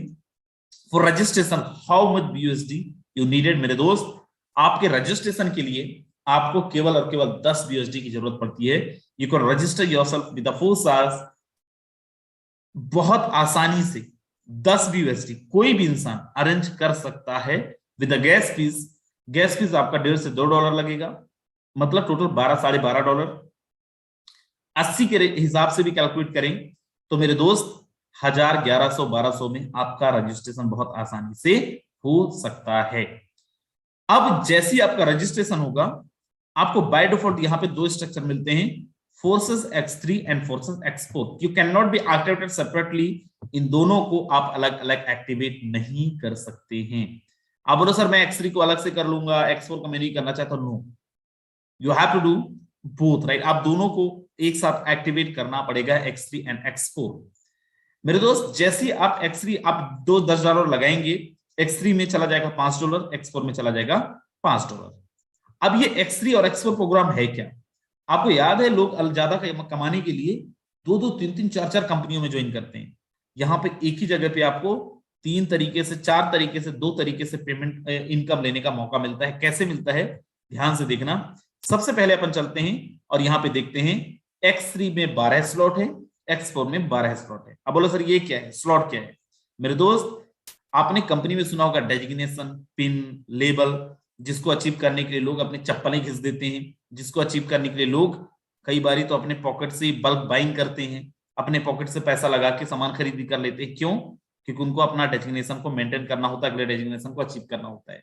For registration, how much BUSD you needed? मेरे दोस्त, आपके रजिस्ट्रेशन के लिए आपको केवल और केवल 10 BUSD की जरूरत पड़ती है। You can register yourself with the 4 stars। बहुत आसानी से 10 BUSD कोई भी इंसान अरेंज कर सकता है with gas fees. Gas fees आपका $1.5 से $2 लगेगा, मतलब टोटल 12 साढ़े $12। 80 के हिसाब से भी कैलकुलेट करें तो मेरे दोस्त 1000, 1100, 1200 में आपका रजिस्ट्रेशन बहुत आसानी से हो सकता है। अब जैसे ही आपका रजिस्ट्रेशन होगा, आपको बाय डिफॉल्ट यहां पे 2 स्ट्रक्चर मिलते हैं, forces X3 and forces X4। You can not be activated separately. इन दोनों को आप अलग अलग एक्टिवेट नहीं कर सकते हैं। आप बोलो सर मैं X3 को अलग से कर लूंगा, X4 को मैं नहीं करना चाहता। No, you have to do both, right? आप दोनों को एक साथ एक्टिवेट करना पड़ेगा, X3 एंड X4। मेरे दोस्त, जैसे ही आप X3 आप दो $10 लगाएंगे, X3 में चला जाएगा $5, X4 में चला जाएगा $5। अब ये X3 और X4 प्रोग्राम है क्या? आपको याद है, लोग ज्यादा कमाने के लिए 2-2, 3-3, 4-4 कंपनियों में ज्वाइन करते हैं। यहाँ पे एक ही जगह पे आपको 3 तरीके से, 4 तरीके से, 2 तरीके से पेमेंट इनकम लेने का मौका मिलता है। कैसे मिलता है, ध्यान से देखना। सबसे पहले अपन चलते हैं और यहाँ पे देखते हैं X3 में 12 स्लॉट है, X4 में 12 स्लॉट है। अब बोलो सर ये क्या है, स्लॉट क्या है? मेरे दोस्त, आपने कंपनी में सुना होगा डेजिग्नेशन, पिन, लेबल, जिसको अचीव करने के लिए लोग अपनी चप्पलें घिस देते हैं, जिसको अचीव करने के लिए लोग कई बारी तो अपने पॉकेट से बल्क बाइंग करते हैं, अपने पॉकेट से पैसा लगा के सामान खरीदी कर लेते हैं। क्यों? क्योंकि उनको अपना डेजिग्नेशन को मेंटेन करना होता है, अगले डेजिग्नेशन को अचीव करना होता है।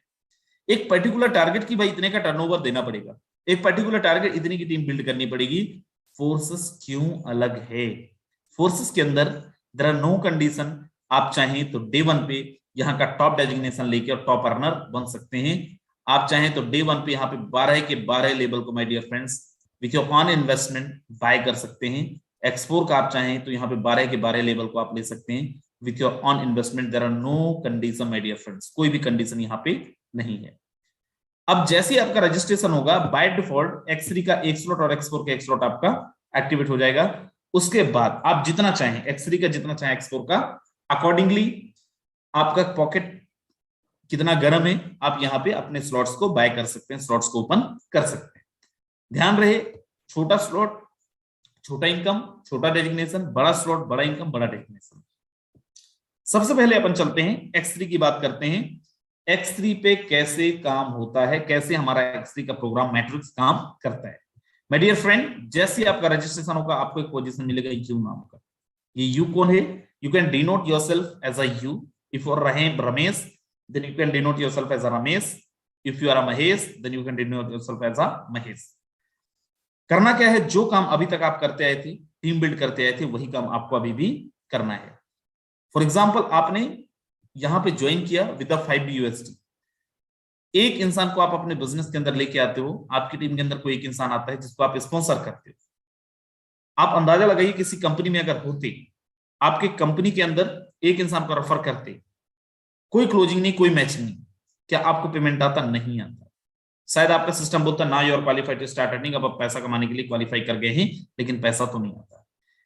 एक पर्टिकुलर टारगेट की भाई इतने का टर्नओवर देना पड़ेगा, एक पर्टिकुलर टारगेट इतनी की टीम बिल्ड करनी पड़ेगी। फोर्सेस क्यों अलग है? फोर्सेस के अंदर देयर आर नो कंडीशन। आप चाहें तो डे 1 पे यहाँ का टॉप डेजिग्नेशन लेके और टॉप अर्नर बन सकते हैं। आप चाहें तो डे 1 पे यहाँ पे 12 के 12 लेवल को my dear friends with your own investment buy कर सकते हैं। X4 का आप चाहें तो यहाँ पे 12 के 12 लेवल को आप ले सकते हैं with your own investment. There are no condition my dear friends, कोई भी कंडीशन यहाँ पे नहीं है। अब जैसे ही आपका रजिस्ट्रेशन होगा, बाय डिफॉल्ट X3 का 1 स्लॉट और X4 का 1 स्लॉट आपका एक्टिवेट हो जाएगा। उसके बाद आप जितना चाहें, X3 का जितना चाहें, X4 का, अकॉर्डिंगली आपका पॉकेट कितना गर्म है, आप यहाँ पे अपने स्लॉट्स को बाय कर सकते हैं, स्लॉट्स को ओपन कर सकते हैं। ध्यान रहे, छोटा स्लॉट छोटा इनकम, छोटा डेजिग्नेशन, बड़ा स्लॉट बड़ा इनकम, बड़ा डेजिग्नेशन। सबसे पहले अपन चलते हैं X3 की बात करते हैं। X3 पे कैसे काम होता है, कैसे हमारा X3 का प्रोग्राम मैट्रिक्स काम करता है। माय डियर फ्रेंड, जैसे आपका रजिस्ट्रेशन होगा, आपको एक पोजीशन मिलेगा यू नाम का। ये यू कौन है? You can denote yourself as a you. If you are Ramesh, then you can denote yourself as a Ramesh. If you are a Mahesh, then you can denote yourself as a Mahesh. करना क्या है? जो काम अभी तक आप करते आए थे, टीम बिल्ड करते आए थे, वही काम आपको अभी भी करना है। फॉर एग्जाम्पल, आपने यहां पे ज्वाइन किया विद 5 USD। एक इंसान को आप अपने बिजनेस के अंदर लेके आते हो, आपकी टीम के अंदर कोई एक इंसान आता है जिसको आप स्पॉन्सर करते हो। आप अंदाजा लगाइए किसी कंपनी में अगर होते, आपके कंपनी के अंदर एक इंसान को रेफर करते, कोई क्लोजिंग नहीं, कोई मैचिंग नहीं, क्या आपको पेमेंट आता? नहीं आता। शायद आपका सिस्टम बोलता ना you are qualified to start earning, अब आप पैसा कमाने के लिए क्वालिफाई कर गए हैं, लेकिन पैसा तो नहीं आता।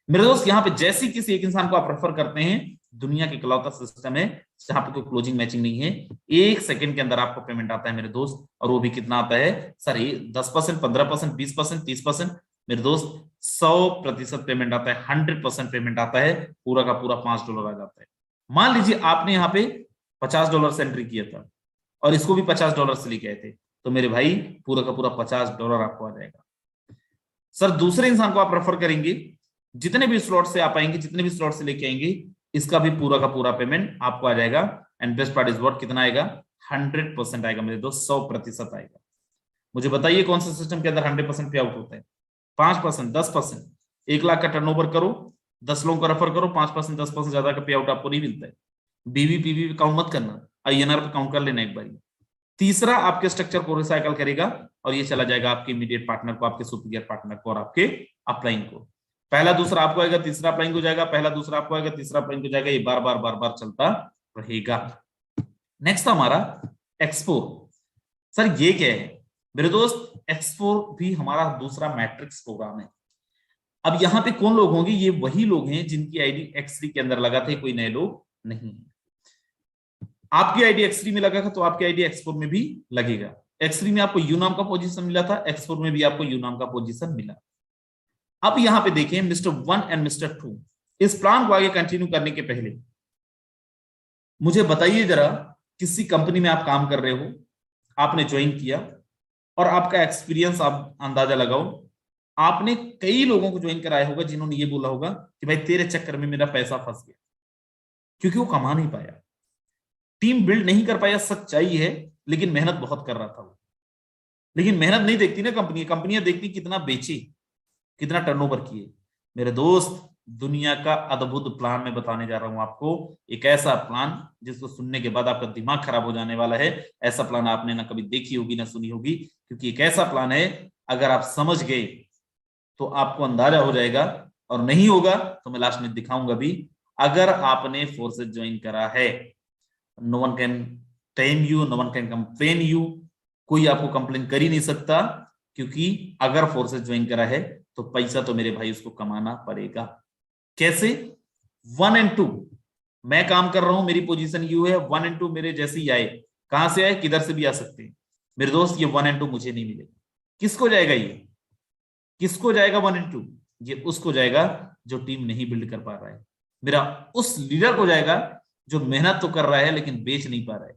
मेरे दोस्त यहाँ पे जैसे किसी एक इंसान को आप रेफर करते हैं, दुनिया के इकलौता सिस्टम है जहां पे कोई क्लोजिंग मैचिंग नहीं है, 1 सेकंड के अंदर आपको पेमेंट आता है मेरे दोस्त। और वो भी कितना आता है सर? 10%, 15%, 20%, 30%? मेरे दोस्त 100% पेमेंट आता है, 100% पेमेंट आता है, पूरा का पूरा $5 आ जाता है। मान लीजिए आपने यहाँ पे $50 से एंट्री किया था और इसको भी $50 से लेके आए थे, तो मेरे भाई पूरा का पूरा $50 आपको आ जाएगा। सर दूसरे इंसान को आप रेफर करेंगे, जितने भी स्लॉट से आप आएंगे, जितने भी स्लॉट से लेके आएंगे, इसका भी पूरा का पूरा पेमेंट आपको आ जाएगा। And best part is what, कितना आएगा? 100% आएगा मेरे दोस्त, 100% आएगा। मुझे बताइए कौन सा सिस्टम के अंदर 100% पे आउट होता है? 5%, 10%। 1 लाख का टर्नओवर करो, 10 लोगों को रेफर करो, 5%, 10% ज्यादा का पे आउट आपको नहीं मिलता है। बीवी पीवी पे काउंट मत करना, INR पे काउंट कर लेना एक बार। तीसरा आपके स्ट्रक्चर को रिसाइकल करेगा और ये चला जाएगा आपके इमीडिएट पार्टनर को, आपके सुपीरियर पार्टनर को और आपके अपलाइन को। पहला दूसरा आपको आएगा, तीसरा अपलाइन को जाएगा, पहला दूसरा आपको आएगा, तीसरा अपलाइन को जाएगा, ये बार बार बार बार चलता रहेगा। नेक्स्ट हमारा एक्सपोर। सर ये क्या है मेरे दोस्त? एक्सपोर भी हमारा दूसरा मैट्रिक्स प्रोग्राम है। अब यहाँ पे कौन लोग होंगे? ये वही लोग हैं जिनकी आईडी X3 के अंदर लगा थे, कोई नए लोग नहीं। आपकी आईडी X3 में लगा था तो आपकी आईडी X4 में भी लगेगा। X3 में आपको यू नाम का पोजीशन मिला था, X4 में भी आपको यू नाम का पोजीशन मिला। अब यहां पे देखें मिस्टर 1 एंड मिस्टर 2, इस प्लान को आगे कंटिन्यू करने के पहले मुझे बताइए जरा, किसी कंपनी में आप काम कर रहे हो, आपने ज्वाइन किया और आपका एक्सपीरियंस आप अंदाजा लगाओ, आपने कई लोगों को ज्वाइन कराया होगा जिन्होंने ये बोला होगा कि भाई तेरे चक्कर में मेरा पैसा फंस गया, क्योंकि वो कमा नहीं पाया, टीम बिल्ड नहीं कर पाया, सच्चाई है, लेकिन मेहनत बहुत कर रहा था वो। लेकिन मेहनत नहीं देखती ना कंपनियां देखती कितना बेचे, कितना टर्नओवर किए। मेरे दोस्त दुनिया का अद्भुत प्लान मैं बताने जा रहा हूं आपको, एक ऐसा प्लान जिसको सुनने के बाद आपका दिमाग खराब हो जाने वाला है। ऐसा प्लान आपने ना कभी देखी होगी ना सुनी होगी, क्योंकि एक ऐसा प्लान है अगर आप समझ गए तो आपको अंदाजा हो जाएगा, और नहीं होगा तो मैं लास्ट में दिखाऊंगा भी। अगर आपने फोर्सेज ज्वाइन करा है, no one can tame you, no one can complain you, कोई आपको कंप्लेन कर ही नहीं सकता, क्योंकि अगर फोर्सेज ज्वाइन करा है तो पैसा तो मेरे भाई उसको कमाना पड़ेगा। कैसे? 1 और 2 मैं काम कर रहा हूं, मेरी पोजीशन यू है, 1 और 2 मेरे जैसे ही आए, कहां से आए? किधर से भी आ सकते हैं मेरे दोस्त। ये 1 और 2 मुझे नहीं मिलेगा। किसको जाएगा ये? किसको जाएगा 1 और 2? ये उसको जाएगा जो टीम नहीं बिल्ड कर पा रहा है, मेरा उस लीडर को जाएगा जो मेहनत तो कर रहा है लेकिन बेच नहीं पा रहा है,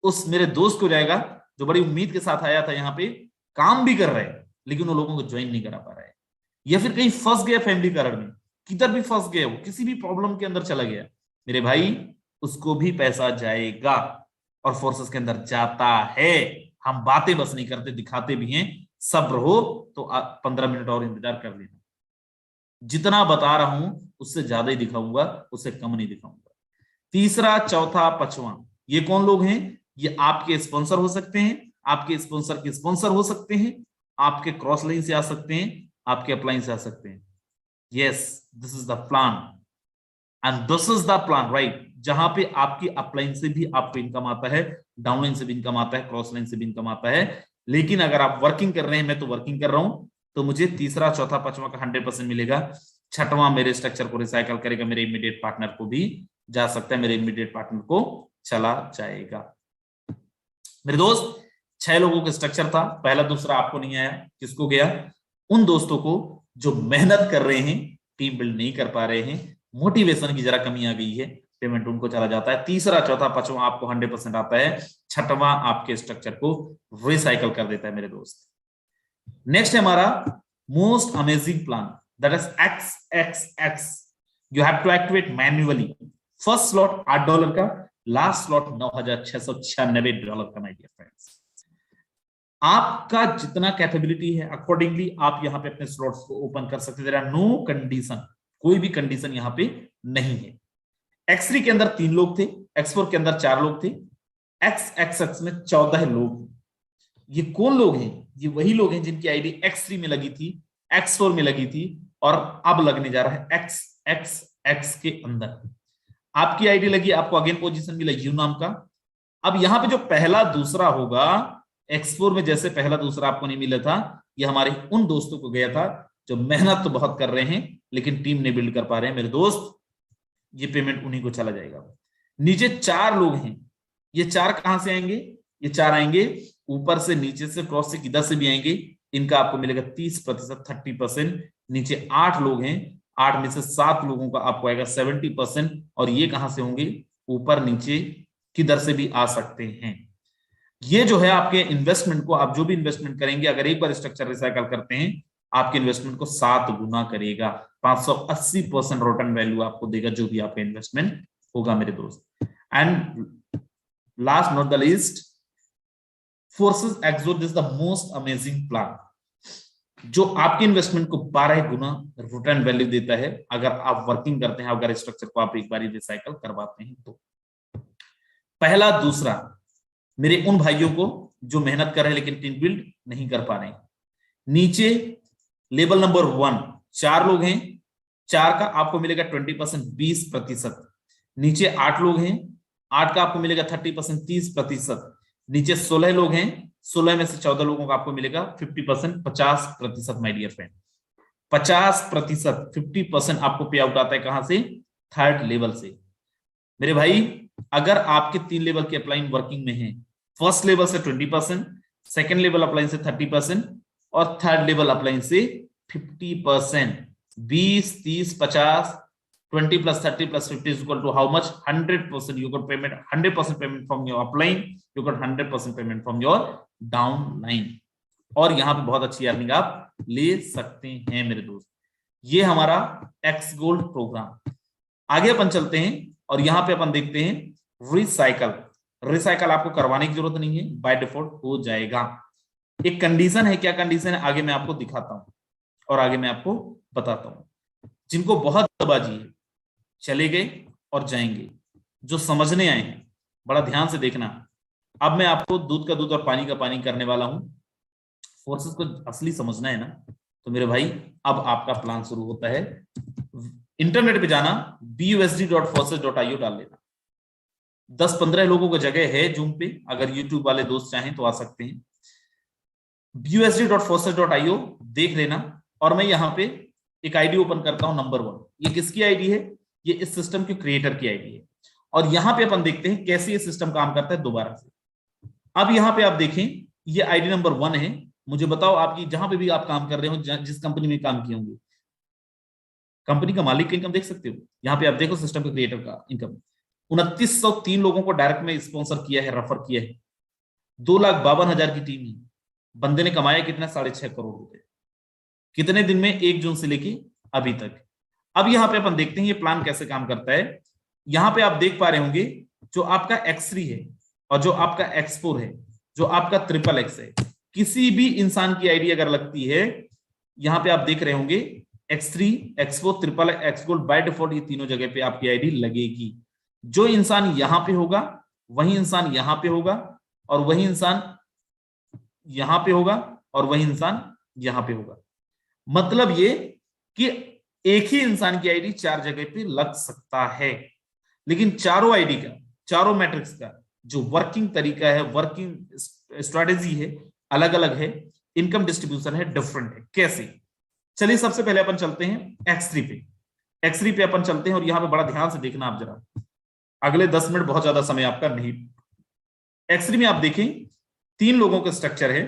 उस मेरे दोस्त को जाएगा जो बड़ी उम्मीद के साथ आया था, यहाँ पे काम भी कर रहा है लेकिन वो लोगों को ज्वाइन नहीं करा पा रहा है, या फिर कहीं फंस गया फैमिली कारण में, किधर भी फंस गया, वो किसी भी प्रॉब्लम के अंदर चला गया, मेरे भाई उसको भी पैसा जाएगा और फोर्सेस के अंदर जाता है। हम बातें बस नहीं करते, दिखाते भी हैं। सब्र हो तो 15 मिनट और इंतजार कर लेना, जितना बता रहा हूं उससे ज्यादा ही दिखाऊंगा, उससे कम नहीं दिखाऊंगा। तीसरा, चौथा, पांचवा, ये कौन लोग हैं? ये आपके स्पॉन्सर हो सकते हैं, आपके स्पॉन्सर के स्पॉन्सर हो सकते हैं, आपके क्रॉस लाइन से आ सकते हैं, आपके अपलाइन से आ सकते हैं। Yes, this is the plan and this is the plan, right, जहां पे आपकी अपलाइन से भी आपको इनकम आता है, डाउनलाइन से भी इनकम आता है, क्रॉस लाइन से भी इनकम आता है। लेकिन अगर आप वर्किंग कर रहे हैं, मैं तो वर्किंग कर रहा हूं, तो मुझे तीसरा, चौथा, पांचवा का 100% मिलेगा। छठवां मेरे स्ट्रक्चर को रिसाइकल करेगा, मेरे इमीडिएट पार्टनर को भी जा सकता है, मेरे इमीडिएट पार्टनर को चला जाएगा। मेरे दोस्त 6 लोगों का स्ट्रक्चर था, पहला दूसरा आपको नहीं आया, किसको गया? उन दोस्तों को जो मेहनत कर रहे हैं, टीम बिल्ड नहीं कर पा रहे हैं, मोटिवेशन की जरा कमी आ गई है, पेमेंट उनको चला जाता है। तीसरा, चौथा, पांचवा आपको 100% आता है, छठवां आपके स्ट्रक्चर को रिसाइकल कर देता है मेरे दोस्त। नेक्स्ट है हमारा most amazing plan, that is XXX। You have to activate manually. First slot $8 का, लास्ट स्लॉट $9,696 का। माय डियर फ्रेंड्स, आपका जितना कैपेबिलिटी है अकॉर्डिंगली आप यहां पे अपने स्लॉट्स को ओपन कर सकते हैं। देयर आर नो कंडीशन, कोई भी कंडीशन यहां पे नहीं है। X3 के अंदर 3 लोग थे, X4 के अंदर 4 लोग थे, XX में 14 लोग। ये कौन लोग हैं? ये वही लोग हैं जिनकी आईडी X3 में लगी थी, X4 में लगी थी और अब लगने जा रहा है XX के अंदर। आपकी आईडी लगी, आपको अगेन पोजीशन मिला यू नाम का। अब यहां पे जो पहला दूसरा होगा, X4 में जैसे पहला दूसरा आपको नहीं मिला था, ये हमारे उन दोस्तों को गया था जो मेहनत तो बहुत कर रहे हैं लेकिन टीम नहीं बिल्ड कर पा रहे हैं। मेरे दोस्त, ये पेमेंट उन्हीं को चला जाएगा। नीचे 4 लोग हैं, ये 4 कहां से आएंगे? ये 4 आएंगे ऊपर से, नीचे से, क्रॉस से, किधर से भी आएंगे। इनका आपको मिलेगा 30%, 30%। नीचे 8 लोग हैं, 8 में से 7 लोगों का आपको आएगा 70%। और ये कहां से होंगे? ऊपर नीचे किधर से भी आ सकते हैं। ये जो है आपके इन्वेस्टमेंट को, आप जो भी इन्वेस्टमेंट करेंगे, अगर एक बार स्ट्रक्चर रिसाइकल करते हैं, आपके इन्वेस्टमेंट को 7 गुना करेगा। 580% रिटर्न वैल्यू आपको देगा जो भी आपका इन्वेस्टमेंट होगा मेरे दोस्त। And last not the least, Forsage एक्सो is the most amazing plan जो आपके इन्वेस्टमेंट को 12 गुना रिटर्न वैल्यू देता है अगर आप वर्किंग करते हैं, अगर स्ट्रक्चर को आप एक बार रिसाइकल करवाते हैं तो। पहला दूसरा मेरे उन भाइयों को जो मेहनत कर रहे हैं लेकिन टीम बिल्ड नहीं कर पा रहे हैं। नीचे लेवल नंबर 1 4 लोग हैं, 4 का आपको मिलेगा 20%, 20%। नीचे 8 लोग हैं, 8 का आपको मिलेगा 30%, 30%। नीचे 16 लोग हैं, 16 में से 14 लोगों का आपको मिलेगा 50%, 50%। माय डियर फ्रेंड, 50%, 50% आपको पे आउट आता है कहां से? 3rd लेवल से। मेरे भाई, अगर आपके 3 लेवल के अप्लाइन वर्किंग में है, फर्स्ट लेवल से 20%, सेकेंड लेवल अप्लाइन से 30% और 3rd लेवल अप्लाइन से 50%। 20, 30, 50, 20 plus 30 plus 50 is equal to how much? 100%. You got payment, 100% payment from your upline, you got 100% payment from your downline। और यहां पे बहुत अच्छी अर्निंग आप ले सकते हैं मेरे दोस्त। ये हमारा एक्स गोल्ड प्रोग्राम। आगे अपन चलते हैं और यहां पे अपन देखते हैं रिसाइकल। रिसाइकल आपको करवाने की जरूरत नहीं है, बाय डिफॉल्ट हो जाएगा। एक कंडीशन है, क्या कंडीशन है आगे मैं आपको दिखाता हूं और आगे मैं आपको बताता हूं। जिनको बहुत दबाजी है चले गए और जाएंगे, जो समझने आए हैं बड़ा ध्यान से देखना। अब मैं आपको दूध का दूध और पानी का पानी करने वाला हूं। फोर्सेस को असली समझना है ना, तो मेरे भाई अब आपका प्लान शुरू होता है। इंटरनेट पे जाना, busd.forces.io डाल लेना। 10-15 लोगों को जगह है जूम पे, अगर यूट्यूब वाले दोस्त चाहें तो आ सकते हैं। busd.forces.io देख लेना। और मैं यहाँ पे एक आईडी ओपन करता हूं, नंबर 1। ये किसकी आईडी है? ये इस सिस्टम के क्रिएटर की आईडी है। और यहां पे अपन देखते हैं कैसे ये सिस्टम काम करता है दोबारा से। अब यहां पे आप देखें, ये आईडी नंबर 1 है। मुझे बताओ, आपकी जहां पे भी आप काम कर रहे हो, जिस कंपनी में काम किए होंगे, कंपनी का मालिक का इनकम देख सकते हो। यहाँ पे आप देखो सिस्टम के क्रिएटर का इनकम 2903 लोगों को डायरेक्ट में स्पॉन्सर किया है, रेफर किया है। 2,52,000 की टीम है। बंदे ने कमाया कितना? 6.5 करोड़ रुपए। कितने दिन में? 1 जून से लेके अभी तक। अब यहाँ पे अपन देखते हैं ये प्लान कैसे काम करता है। यहाँ पे आप देख पा रहे होंगे, जो आपका X3 है और जो आपका X4 है, जो आपका XXX है, किसी भी इंसान की आईडी अगर लगती है, यहाँ पे आप देख रहे होंगे X3, X4, XXX gold, by default ये तीनों जगह पे आपकी आईडी लगेगी। जो इंसान यहां पे होगा वही इंसान यहां पे होगा, और वही इंसान यहां पे होगा, और वही इंसान यहां पे होगा। मतलब ये कि एक ही इंसान की आईडी 4 जगह पे लग सकता है, लेकिन चारों आईडी का, चारों मैट्रिक्स का जो वर्किंग तरीका है, वर्किंग स्ट्रेटेजी है, अलग अलग है। इनकम डिस्ट्रीब्यूशन है, डिफरेंट है। कैसे? चलिए सबसे पहले अपन चलते हैं X3 पे। X3 पे अपन चलते हैं और यहां पे बड़ा ध्यान से देखना आप जरा, अगले 10 मिनट बहुत ज्यादा समय आपका नहीं। X3 में आप देखें 3 लोगों का स्ट्रक्चर है।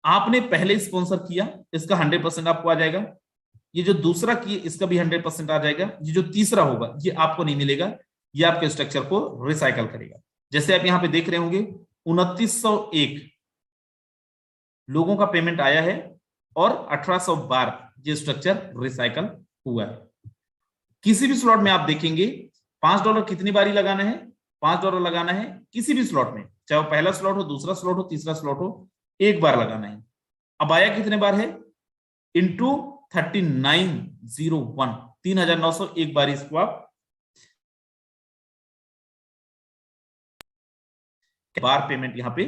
आपने पहले स्पॉन्सर किया, इसका 100% आपको आ जाएगा। ये जो दूसरा किए, इसका भी 100% आ जाएगा। ये जो तीसरा होगा, ये आपको नहीं मिलेगा, ये आपके स्ट्रक्चर को रिसाइकल करेगा। जैसे आप यहां पे देख रहे होंगे 2901 लोगों का पेमेंट आया है और 1812 ये स्ट्रक्चर रिसाइकल हुआ है। किसी भी स्लॉट में आप देखेंगे $5 कितनी बारी लगाना है? $5 लगाना है किसी भी स्लॉट में, चाहे वो पहला स्लॉट हो, दूसरा स्लॉट हो, तीसरा स्लॉट हो, 1 बार लगाना है। अब आया कितने बार है? इंटू 3901, 3901 बार इसको आप बार पेमेंट यहाँ पे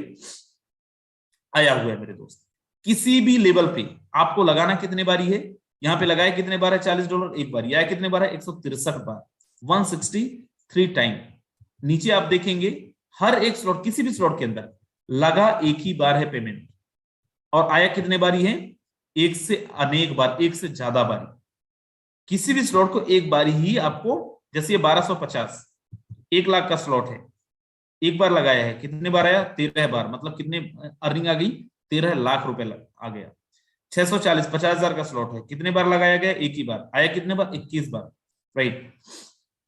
आया हुआ है मेरे दोस्त। किसी भी लेवल पे आपको लगाना कितने बारी है, यहाँ पे लगाया कितने बार है, $40 एक बार, आया कितने बार है, 163 बार, 163 टाइम। नीचे आप देखेंगे हर एक स्लॉट, किसी भी स्लॉट के अंदर लगा एक ही बार है पेमेंट, और आया कितने बारी है, एक से अनेक बार, एक से ज्यादा बारी। किसी भी स्लॉट को एक बारी ही आपको, जैसे ये 1250 1 लाख का स्लॉट है, एक बार लगाया है, कितने बार आया, 13 बार, मतलब कितने अर्निंग आ गई, 13 लाख रुपए आ गया। 640 50,000 का स्लॉट है, कितने बार लगाया गया, एक ही बार, आया कितने बार, 21 बार, राइट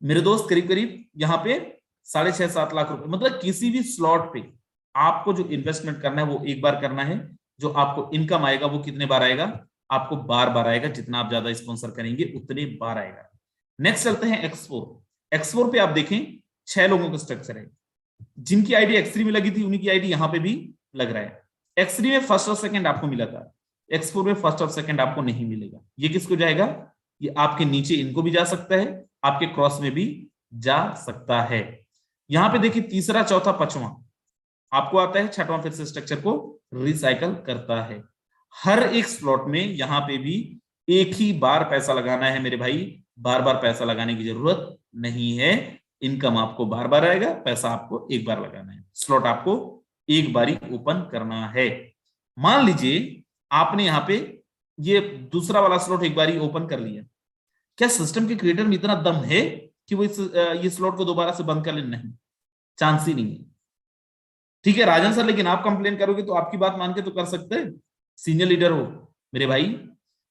मेरे दोस्त। करीब करीब यहाँ पे 6.5-7 लाख रुपए, मतलब किसी भी स्लॉट पे आपको जो इन्वेस्टमेंट करना है वो एक बार करना है, जो आपको इनकम आएगा वो कितने बार आएगा, आपको बार बार आएगा, जितना आप ज्यादा स्पॉन्सर करेंगे उतने बार आएगा। नेक्स्ट चलते हैं एक्स4। एक्स4 पे आप देखें 6 लोगों का स्ट्रक्चर है, जिनकी आईडी एक्स3 में लगी थी उन्हीं की आईडी यहाँ पे भी लग रहा है। एक्स3 में फर्स्ट और सेकंड आपको मिला था, एक्स4 में फर्स्ट और सेकंड आपको नहीं मिलेगा। ये किसको जाएगा, ये आपके नीचे इनको भी जा सकता है, आपके क्रॉस में भी जा सकता है। यहाँ पे देखिए तीसरा, चौथा, पांचवा आपको आता है, छठवां फिर से स्ट्रक्चर को रिसाइकल करता है। हर एक स्लॉट में यहाँ पे भी एक ही बार पैसा लगाना है मेरे भाई, बार बार पैसा लगाने की जरूरत नहीं है। इनकम आपको बार बार आएगा, पैसा आपको एक बार लगाना है, स्लॉट आपको एक बार ही ओपन करना है। मान लीजिए आपने यहाँ पे ये दूसरा वाला स्लॉट एक बार ही ओपन कर लिया, क्या सिस्टम के क्रिएटर में इतना दम है कि वो ये स्लॉट को दोबारा से बंद कर ले? नहीं, चांस ही नहीं है। ठीक है राजन सर, लेकिन आप कंप्लेन करोगे तो आपकी बात मान के तो कर सकते हैं, सीनियर लीडर हो मेरे भाई।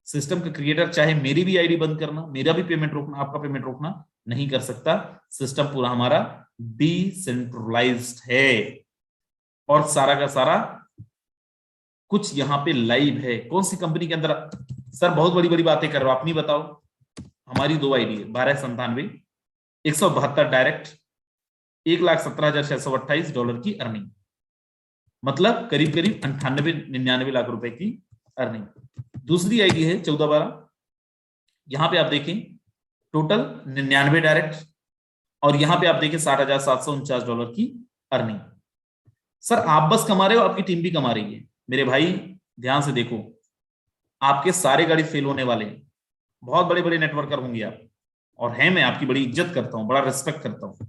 सिस्टम का क्रिएटर चाहे मेरी भी आईडी बंद करना, मेरा भी पेमेंट रोकना, आपका पेमेंट रोकना नहीं कर सकता। सिस्टम पूरा हमारा डिसेंट्रलाइज्ड है और सारा का सारा कुछ यहाँ पे लाइव है। कौन सी कंपनी के अंदर? सर बहुत बड़ी बड़ी बातें कर रहे हो, अपनी बताओ। हमारी 2 आईडी है, 1297 172 डायरेक्ट, $1,17,628 की अर्निंग, मतलब करीब करीब 98-99 लाख रुपए की अर्निंग। दूसरी आईडी है 1412, यहां पे आप देखें टोटल 99 डायरेक्ट, और यहां पे आप देखें $60,749 की अर्निंग। सर आप बस कमा रहे हो, आपकी टीम भी कमा रही है मेरे भाई। ध्यान से देखो, आपके सारे गाड़ी फेल होने वाले हैं। बहुत बड़े बड़े नेटवर्कर होंगे आप, और है, मैं आपकी बड़ी इज्जत करता हूं, बड़ा रिस्पेक्ट करता हूं।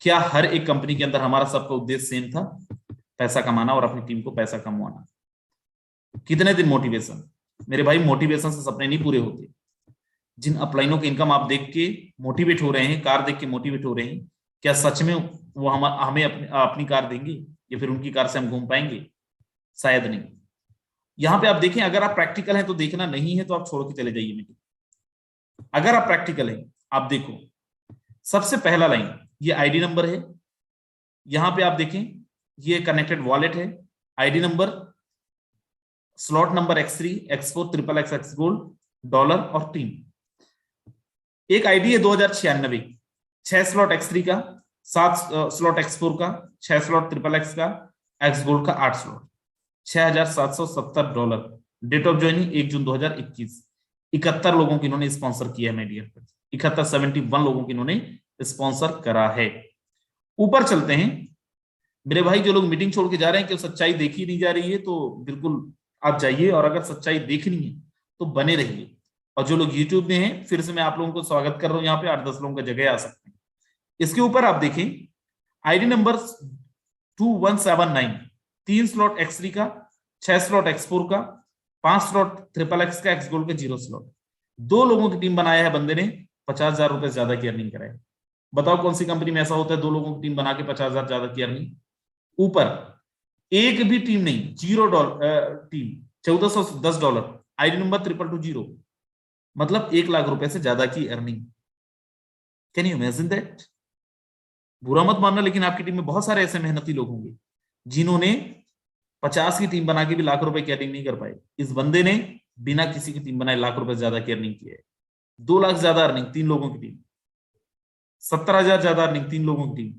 क्या हर एक कंपनी के अंदर हमारा सबका उद्देश्य सेम था? पैसा कमाना और अपनी टीम को पैसा कमवाना। कितने दिन मोटिवेशन मेरे भाई, मोटिवेशन से सपने नहीं पूरे होते। जिन अपलाइनों की इनकम आप देख के मोटिवेट हो रहे हैं, कार देख के मोटिवेट हो रहे हैं, क्या सच में वो हमें अपनी कार देंगे, या फिर उनकी कार से हम घूम पाएंगे? शायद नहीं। यहां पे आप देखें, अगर आप प्रैक्टिकल हैं तो देखना, नहीं है तो आप छोड़ के चले जाइए मीटिंग। अगर आप प्रैक्टिकल हैं, आप देखो सबसे पहला लाइन ये आईडी नंबर है, यहां पे आप देखें ये कनेक्टेड वॉलेट है, ID number, slot number X3, X4, XXX, X gold, dollar और टीम। एक आईडी है 2096, 6 स्लॉट X3 का, 7 स्लॉट X4 का, 6 स्लॉट XXX का, X गोल्ड का 8 स्लॉट, $6,770। डेट ऑफ ज्वाइनिंग 1 जून 2021। 71 लोगों को इन्होंने स्पॉन्सर किया है मीडिया पर, 71 लोगों को इन्होंने स्पॉन्सर करा है। ऊपर चलते हैं मेरे भाई, जो लोग मीटिंग छोड़ के जा रहे हैं कि सच्चाई देखी नहीं जा रही है, तो बिल्कुल आप जाइए, और अगर सच्चाई देखनी है तो बने रहिए। और जो लोग यूट्यूब में हैं, फिर से मैं आप लोगों को स्वागत कर रहा हूं, यहाँ पे 8-10 लोगों का जगह आ सकते हैं। इसके ऊपर आप देखें आईडी नंबर 2179, 3 स्लॉट X3 का, 6 स्लॉट X4 का, 5 स्लॉट XXX का, X गोल्ड का 0 स्लॉट। 2 लोगों की टीम बनाया है बंदे ने, 50,000 रुपए ज्यादा की अर्निंग कराई। बताओ कौन सी कंपनी में ऐसा होता है 2 लोगों की टीम बना के 50,000 ज्यादा की अर्निंग? ऊपर एक भी टीम नहीं, $0 टीम, $1,410, आईडी नंबर 2220, मतलब 1 लाख रुपए से ज्यादा की earning. Can you imagine that? बुरा मत मानना, लेकिन आपकी टीम में बहुत सारे ऐसे मेहनती लोग होंगे जिन्होंने 50 की टीम बना के भी लाख रुपए की अर्निंग नहीं कर पाए। इस बंदे ने बिना किसी की टीम बनाए लाख रुपए ज्यादा की अर्निंग की है। 2 लाख ज्यादा अर्निंग 3 लोगों की टीम, 17,000 ज्यादा अर्निंग 3 लोगों की टीम,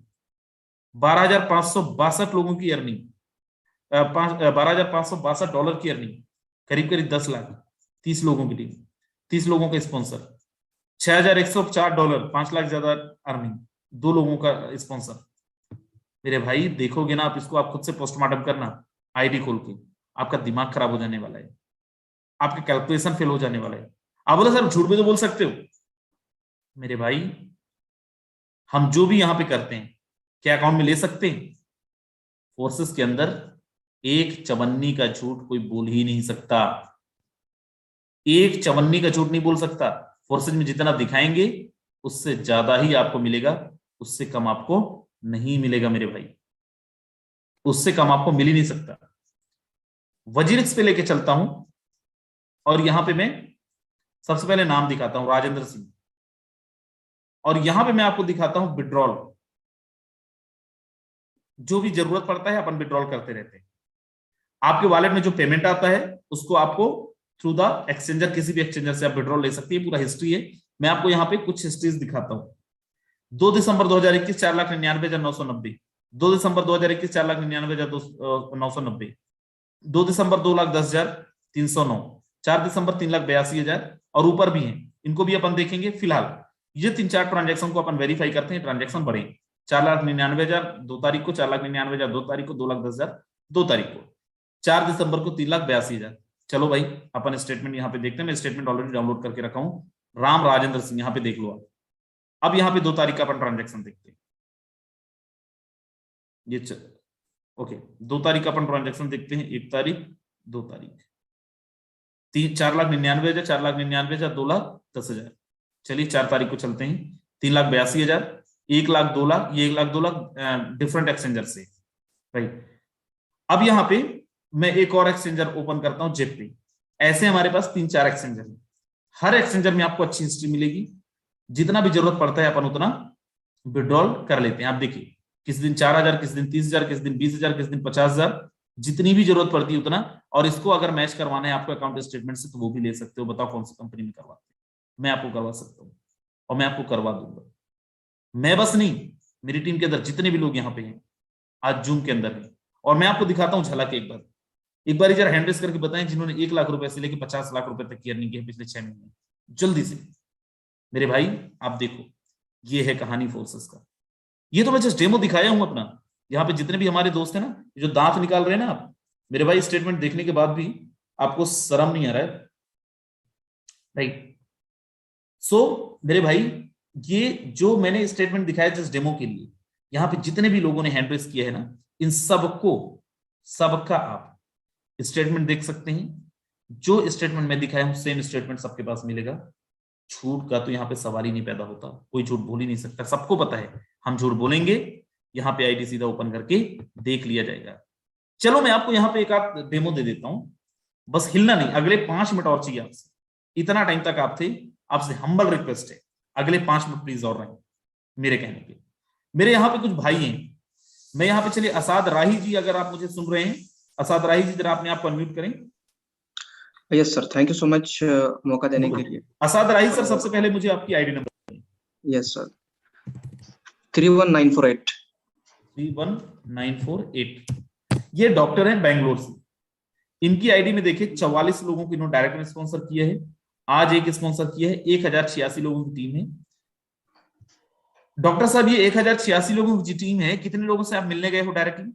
12,562 लोगों की अर्निंग, $12,562 की अर्निंग, करीब करीब 10 लाख, 30 लोगों की टीम, 30 लोगों का स्पॉन्सर, $6,104, 5 लाख ज्यादा अर्निंग, 2 लोगों का स्पॉन्सर। मेरे भाई देखोगे ना आप इसको, आप खुद से पोस्टमार्टम करना आईडी खोल के, आपका दिमाग खराब हो जाने वाला है, आपका कैलकुलेशन फेल हो जाने वाला है। आप बोले सर झूठ भी तो बोल सकते हो। मेरे भाई हम जो भी यहां पे करते हैं क्या अकाउंट में ले सकते हैं? फोर्सेस के अंदर एक चवन्नी का झूठ कोई बोल ही नहीं सकता, एक चवन्नी का झूठ नहीं बोल सकता। फोर्सेज में जितना दिखाएंगे उससे ज्यादा ही आपको मिलेगा, उससे कम आपको नहीं मिलेगा मेरे भाई, उससे कम आपको मिल ही नहीं सकता। वजीरिक्स पे लेके चलता हूं और यहां पे मैं सबसे पहले नाम दिखाता हूं राजेंद्र सिंह, और यहां पे मैं आपको दिखाता हूं विड्रॉल। जो भी जरूरत पड़ता है अपन विड्रॉल करते रहते हैं। आपके वॉलेट में जो पेमेंट आता है उसको आपको थ्रू द एक्सचेंजर, किसी भी एक्सचेंजर से आप विड्रॉल ले सकते हैं, पूरा हिस्ट्री है। मैं आपको यहाँ पे कुछ हिस्ट्रीज दिखाता हूँ। 2 दिसंबर 2021 4,99,990, 2 दिसंबर 2021 4,99,990, 2 दिसंबर 2,10,309, 4 दिसंबर 3,82,000, और ऊपर भी है, इनको भी अपन देखेंगे। फिलहाल ये 3-4 ट्रांजेक्शन को अपन वेरीफाई करते हैं, ट्रांजेक्शन बढ़े। 4,99,000 2 तारीख को, 4,99,000 2 तारीख को, 2,10,000 2 तारीख को, 4 दिसंबर को 3,82,000। चलो भाई अपन स्टेटमेंट यहाँ पे देखते हैं। मैं स्टेटमेंट ऑलरेडी डाउनलोड करके रखा हूँ, राम राजेंद्र सिंह, यहाँ पे देख लो आप। अब यहाँ पे 2 तारीख का अपन ट्रांजेक्शन देखते हैं। ये ओके, 2 तारीख का अपन ट्रांजेक्शन देखते हैं। 1 तारीख, 2 तारीख, 4,99,000, 4,99,000, 2,10,000। चलिए 4 तारीख को चलते हैं। 3,82,000, 1,00,000, 2,00,000, ये 1,00,000 2,00,000 डिफरेंट एक्सचेंजर से, राइट। अब यहाँ पे मैं एक और एक्सचेंजर ओपन करता हूं, जेपी। ऐसे हमारे पास 3-4 एक्सचेंजर है, हर एक्सचेंजर में आपको अच्छी हिस्ट्री मिलेगी। जितना भी जरूरत पड़ता है अपन उतना विड्रॉल कर लेते हैं। आप देखिए किस दिन 4,000, किस दिन 30,000, किस दिन 20,000, किस दिन 50,000, जितनी भी जरूरत पड़ती है उतना। और इसको अगर मैच करवाना है आपको अकाउंट स्टेटमेंट से तो वो भी ले सकते हो। बताओ कौन सी कंपनी में करवाते हैं, मैं आपको करवा सकता हूँ और मैं आपको करवा दूंगा। मैं बस नहीं, मेरी टीम के अंदर जितने भी लोग यहाँ पे हैं आज जूम के अंदर है। और मैं आपको दिखाता हूँ झलक एक बार जरा हैंड रेस करके बताएं जिन्होंने 1,00,000 रुपए से लेकर 50 लाख रुपए तक की अर्निंग की है पिछले 6 महीने, जल्दी से। मेरे भाई आप देखो, ये है कहानी फोर्सेस का। ये तो मैं जस्ट डेमो दिखाया हूं अपना। यहाँ पे जितने भी हमारे दोस्त हैं ना, जो दांत निकाल रहे हैं ना आप, मेरे भाई स्टेटमेंट देखने के बाद भी आपको शर्म नहीं आ रहा है, राइट। सो मेरे भाई ये जो मैंने स्टेटमेंट दिखाया जस्ट डेमो के लिए, यहाँ पे जितने भी लोगों ने हैंड रेस किया है ना, इन सबका आप स्टेटमेंट देख सकते हैं। जो स्टेटमेंट मैं दिखाया हूं सेम स्टेटमेंट सबके पास मिलेगा। झूठ का तो यहाँ पे सवाल ही नहीं पैदा होता, कोई झूठ बोल ही नहीं सकता। सबको पता है हम झूठ बोलेंगे, यहाँ पे आईडी सीधा ओपन करके देख लिया जाएगा। चलो मैं आपको यहाँ पे एक आध डेमो दे देता हूं, बस हिलना नहीं। अगले 5 मिनट और चाहिए आपसे, इतना टाइम तक आप थे, आपसे हम्बल रिक्वेस्ट है अगले 5 मिनट प्लीज और रहें मेरे कहने पे। मेरे यहाँ पे कुछ भाई हैं, मैं यहाँ पे, चलिए असाद राही जी अगर आप मुझे सुन रहे हैं, असाद राही जी जरा अपने आप को अनम्यूट करें। Yes sir, thank you so much मौका देने के लिए। असाद राही सर, सबसे पहले मुझे आपकी आईडी नंबर। Yes sir, 31948। 31948। ये डॉक्टर हैं बैंगलोर से। इनकी आईडी में देखिए 44 लोगों को इन्होंने डायरेक्ट में स्पॉन्सर किया है, आज एक स्पॉन्सर किया है। 1,086 लोगों की टीम है। डॉक्टर साहब ये 1,086 लोगों की टीम है, कितने लोगों से आप मिलने गए हो डायरेक्टली?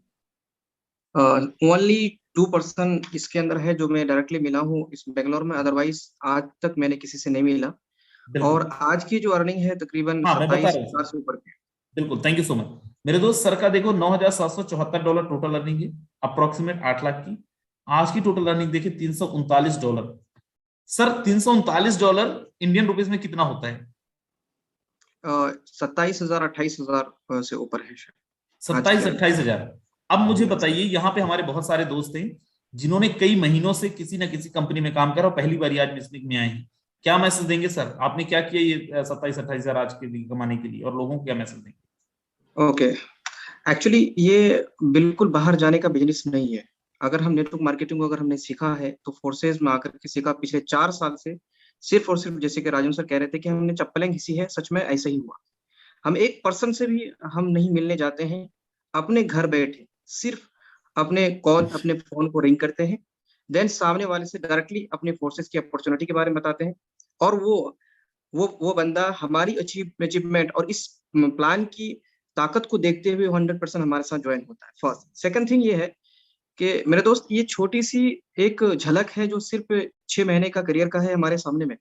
ओनली 2% इसके अंदर है जो मैं डायरेक्टली मिला हूँ इस बेंगलोर में, अदरवाइज आज तक मैंने किसी से नहीं मिला। और आज की जो अर्निंग है तकरीबन 27,000 से ऊपर। बिल्कुल, थैंक यू सो मच मेरे दोस्त। सर का देखो $9,774 टोटल अर्निंग है, अप्रोक्सीमेट 8 लाख की। आज की टोटल अर्निंग देखिए $339। सर $339 इंडियन रुपीज में कितना होता है? 27,000 28,000 से ऊपर है। 27-28,000। अब मुझे बताइए, यहाँ पे हमारे बहुत सारे दोस्त हैं जिन्होंने कई महीनों से किसी ना किसी कंपनी में काम करा और पहली बार आज मिसनिक में आए हैं। क्या मैसेज देंगे सर, आपने क्या किया ये 27-28,000 आज के लिए कमाने के लिए, और लोगों को क्या मैसेज देंगे? ओके, एक्चुअली ये बिल्कुल बाहर जाने का बिजनेस नहीं है। अगर हम नेटवर्क मार्केटिंग को अगर हमने सीखा है तो फोर्सेज में आकर के सीखा। पिछले 4 साल से सिर्फ और सिर्फ, जैसे कि राजन सर कह रहे थे कि हमने चप्पलें घिसी है, सच में ऐसा ही हुआ। हम एक पर्सन से भी हम नहीं मिलने जाते हैं, अपने घर बैठे सिर्फ अपने कॉल, अपने फोन को रिंग करते हैं, देन सामने वाले से डायरेक्टली अपने फोर्सेस की अपॉर्चुनिटी के बारे में बताते हैं, और वो बंदा हमारी अचीवमेंट और इस प्लान की ताकत को देखते हुए 100% हमारे साथ ज्वाइन होता है। फर्स्ट। सेकंड थिंग ये है कि मेरे दोस्त, ये छोटी सी एक झलक है जो सिर्फ 6 महीने का करियर का है हमारे सामने में,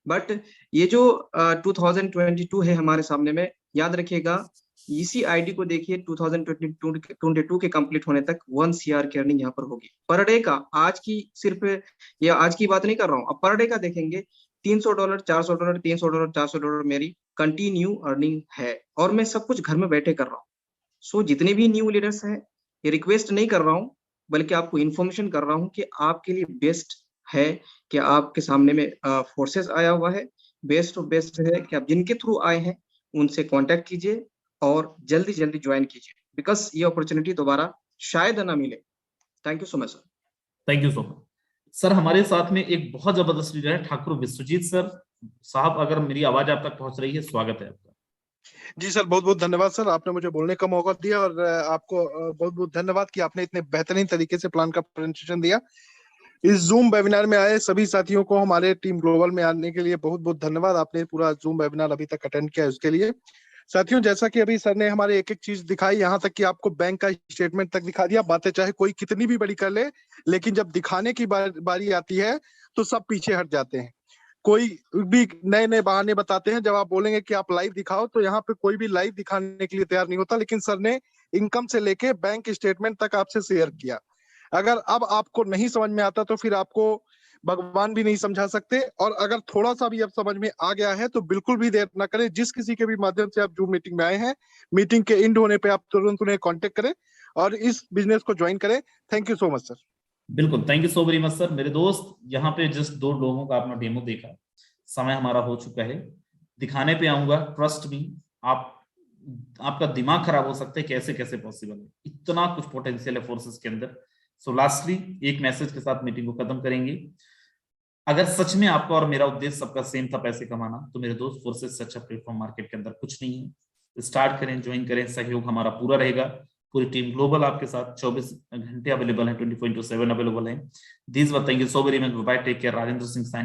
बट ये जो 2022 है हमारे सामने में, याद रखिएगा इसी आईडी को देखिए 2022 के कंप्लीट होने तक 1 CR की अर्निंग यहाँ पर होगी पर डे का। आज की सिर्फ, ये आज की बात नहीं कर रहा हूँ, अब पर डे का देखेंगे $300, $400, $300, $400 मेरी कंटिन्यू अर्निंग है, और मैं सब कुछ घर में बैठे कर रहा हूँ। सो जितने भी न्यू लीडर्स हैं, ये रिक्वेस्ट नहीं कर रहा हूँ, बल्कि आपको इन्फॉर्मेशन कर रहा हूँ कि आपके लिए बेस्ट है कि आपके सामने में फोर्सेस आया हुआ है, बेस्ट ऑफ बेस्ट है कि आप जिनके थ्रू आए हैं उनसे कांटेक्ट कीजिए और जल्दी जल्दी ज्वाइन कीजिए, बिकॉज ये अपॉर्चुनिटी दोबारा शायद ना मिले। Thank you so much sir. Thank you so much sir. हमारे साथ में एक बहुत जबरदस्त लीडर है ठाकुर विश्वजीत सर साहब, अगर मेरी आवाज आप तक पहुंच रही है, स्वागत है आपका। जी सर, बहुत बहुत धन्यवाद सर, आपने मुझे बोलने का मौका दिया, और आपको बहुत बहुत धन्यवाद कि आपने इतने बेहतरीन तरीके से प्लान का प्रेजेंटेशन दिया। इस जूम वेबिनार में आए सभी साथियों को हमारे टीम ग्लोबल में आने के लिए बहुत बहुत धन्यवाद। आपने पूरा जूम वेबिनार अभी तक अटेंड किया, उसके लिए। साथियों, जैसा कि अभी सर ने हमारे एक एक चीज दिखाई, यहाँ तक कि आपको बैंक का स्टेटमेंट तक दिखा दिया। बातें चाहे कोई कितनी भी बड़ी कर ले, लेकिन जब दिखाने की बारी आती है तो सब पीछे हट जाते हैं। कोई भी नए नए बहाने बताते हैं। जब आप बोलेंगे कि आप लाइव दिखाओ, तो यहाँ पे कोई भी लाइव दिखाने के लिए तैयार नहीं होता। लेकिन सर ने इनकम से लेके बैंक स्टेटमेंट तक आपसे शेयर किया। अगर अब आपको नहीं समझ में आता तो फिर आपको भगवान भी नहीं समझा सकते। और अगर थोड़ा सा भी अब समझ में आ गया है तो बिल्कुल भी देर ना करें, जिस किसी के भी माध्यम से आप जूम मीटिंग में आए हैं, मीटिंग के एंड होने पे आप तुरंत उन्हें कांटेक्ट करें और इस बिजनेस को ज्वाइन करें। Thank you so much sir. बिल्कुल, thank you so very much sir. मेरे दोस्त, यहाँ पे जस्ट 2 लोगों का आपने डेमो देखा, समय हमारा हो चुका है, दिखाने पे आऊंगा। ट्रस्ट मी, आपका दिमाग खराब हो सकता है, कैसे कैसे पॉसिबल है, इतना कुछ पोटेंशियल है फोर्सेस के अंदर। सो लास्टली एक मैसेज के साथ मीटिंग को खत्म करेंगे। अगर सच में आपका और मेरा उद्देश्य सबका सेम था, पैसे कमाना, तो मेरे दोस्त, फोर्सेस से अच्छा प्लेटफॉर्म मार्केट के अंदर कुछ नहीं है। स्टार्ट करें, ज्वाइन करें, सहयोग हमारा पूरा रहेगा। पूरी टीम ग्लोबल आपके साथ 24 घंटे अवेलेबल है, 24/7 अवेलेबल है। This were, thank you so very much, bye, take care. Rajendra Singh signing.